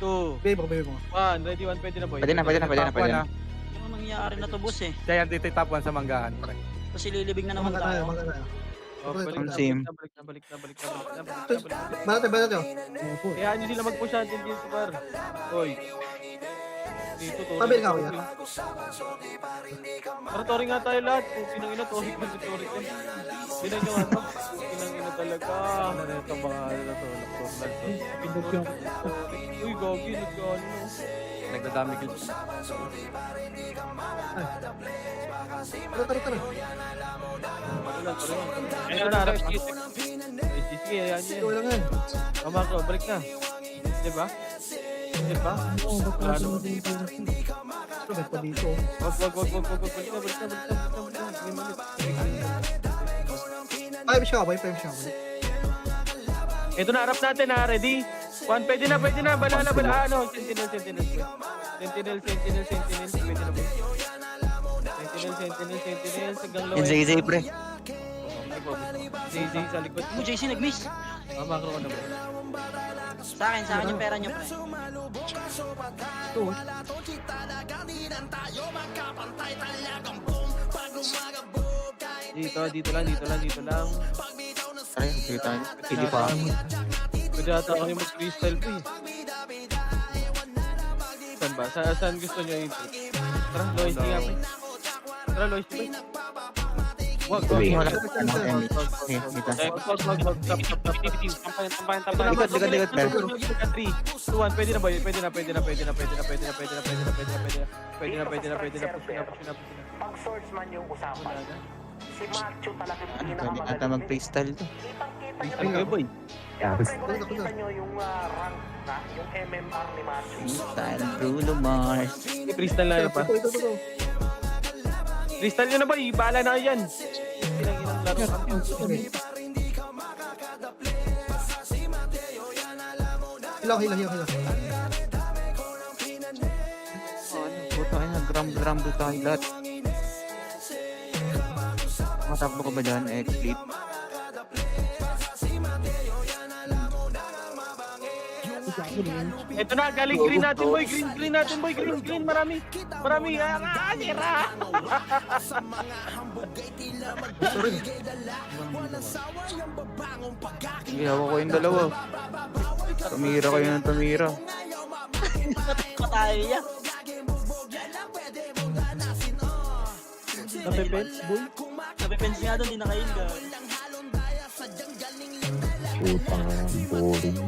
[SPEAKER 1] 2,
[SPEAKER 4] Baby mo.
[SPEAKER 1] 1. Ready, 1. Pwede na, boy.
[SPEAKER 10] Pwede na.
[SPEAKER 9] Ano nangyari na to, boss eh?
[SPEAKER 8] Kaya yan dito yung top 1 sa manggahan, pre.
[SPEAKER 9] Kasi lilibig na naman
[SPEAKER 4] Mga tayo.
[SPEAKER 9] tayo.
[SPEAKER 1] Balik na.
[SPEAKER 10] Sim.
[SPEAKER 1] Balik na.
[SPEAKER 4] Bala tayo.
[SPEAKER 1] Kaya nyo sila mag-push natin dito, par. Hoy. Dito, Tori.
[SPEAKER 4] Pabil nga, kuya.
[SPEAKER 1] Para Tori nga tayo lahat. Pinangina, Tori. Pinangina talaga. Itong mga na to. Uy, gogi.
[SPEAKER 8] Nagdadami ko.
[SPEAKER 4] Tara.
[SPEAKER 1] Ayun na, harap. Sige, ayan yan.
[SPEAKER 4] Ito lang yan.
[SPEAKER 1] Tama ko, balik na. Diba? Wala naman.
[SPEAKER 4] Ba't pa dito?
[SPEAKER 1] Wag. Balik na.
[SPEAKER 4] Five siya, boy.
[SPEAKER 1] Ito na, harap natin ha. Ready? 1, pwede na. Balala. Sentinel. Sentinel. Pwede na ba? Sentinel. Hanggang low.
[SPEAKER 10] Yung Zay, pre.
[SPEAKER 1] Zay sa likod.
[SPEAKER 9] Mo, JC, nag-miss.
[SPEAKER 1] Makro ka na ba?
[SPEAKER 9] Sa akin yung pera niyo, pre.
[SPEAKER 1] Dito lang.
[SPEAKER 10] Ay, kita. Hindi pa.
[SPEAKER 1] Pwede ata ako yung mag-freestyle po eh. Saan ba? Saan gusto nyo yung Tara, Lois nga ba? Tara, Lois ba? Wag.
[SPEAKER 10] Wala. Kita.
[SPEAKER 1] Wag.
[SPEAKER 10] Likod, pre.
[SPEAKER 1] 3, 2, 1. Pwede na ba yun? Pwede na. Push na.
[SPEAKER 5] Pag swordsman yung usapan, si Macho talaga yung
[SPEAKER 10] Pwede ata mag-freestyle to.
[SPEAKER 1] Freestyle kayo, boy.
[SPEAKER 5] Siyempre, kung nakikita nyo yung rank na, yung MMR ni Macho.
[SPEAKER 10] Freestyle, Bruno Mars.
[SPEAKER 1] Freestyle na yun pa.
[SPEAKER 4] Ito.
[SPEAKER 1] Freestyle nyo na ba? Bahala na kayo yan. Pinanginang laro.
[SPEAKER 4] Hilaw.
[SPEAKER 10] Puta ka na, gram tayo lahat. Matakbo ka ba dyan, X-Flip?
[SPEAKER 1] Ito na, galing green natin boy, green natin boy, green, marami. Sira!
[SPEAKER 6] Sige, hawak ko yung dalawa. Tumira kayo ng tumira.
[SPEAKER 9] Patay niya.
[SPEAKER 3] Napipens, boy.
[SPEAKER 9] Napipens nga doon, di nakahinga.
[SPEAKER 2] Putang boring.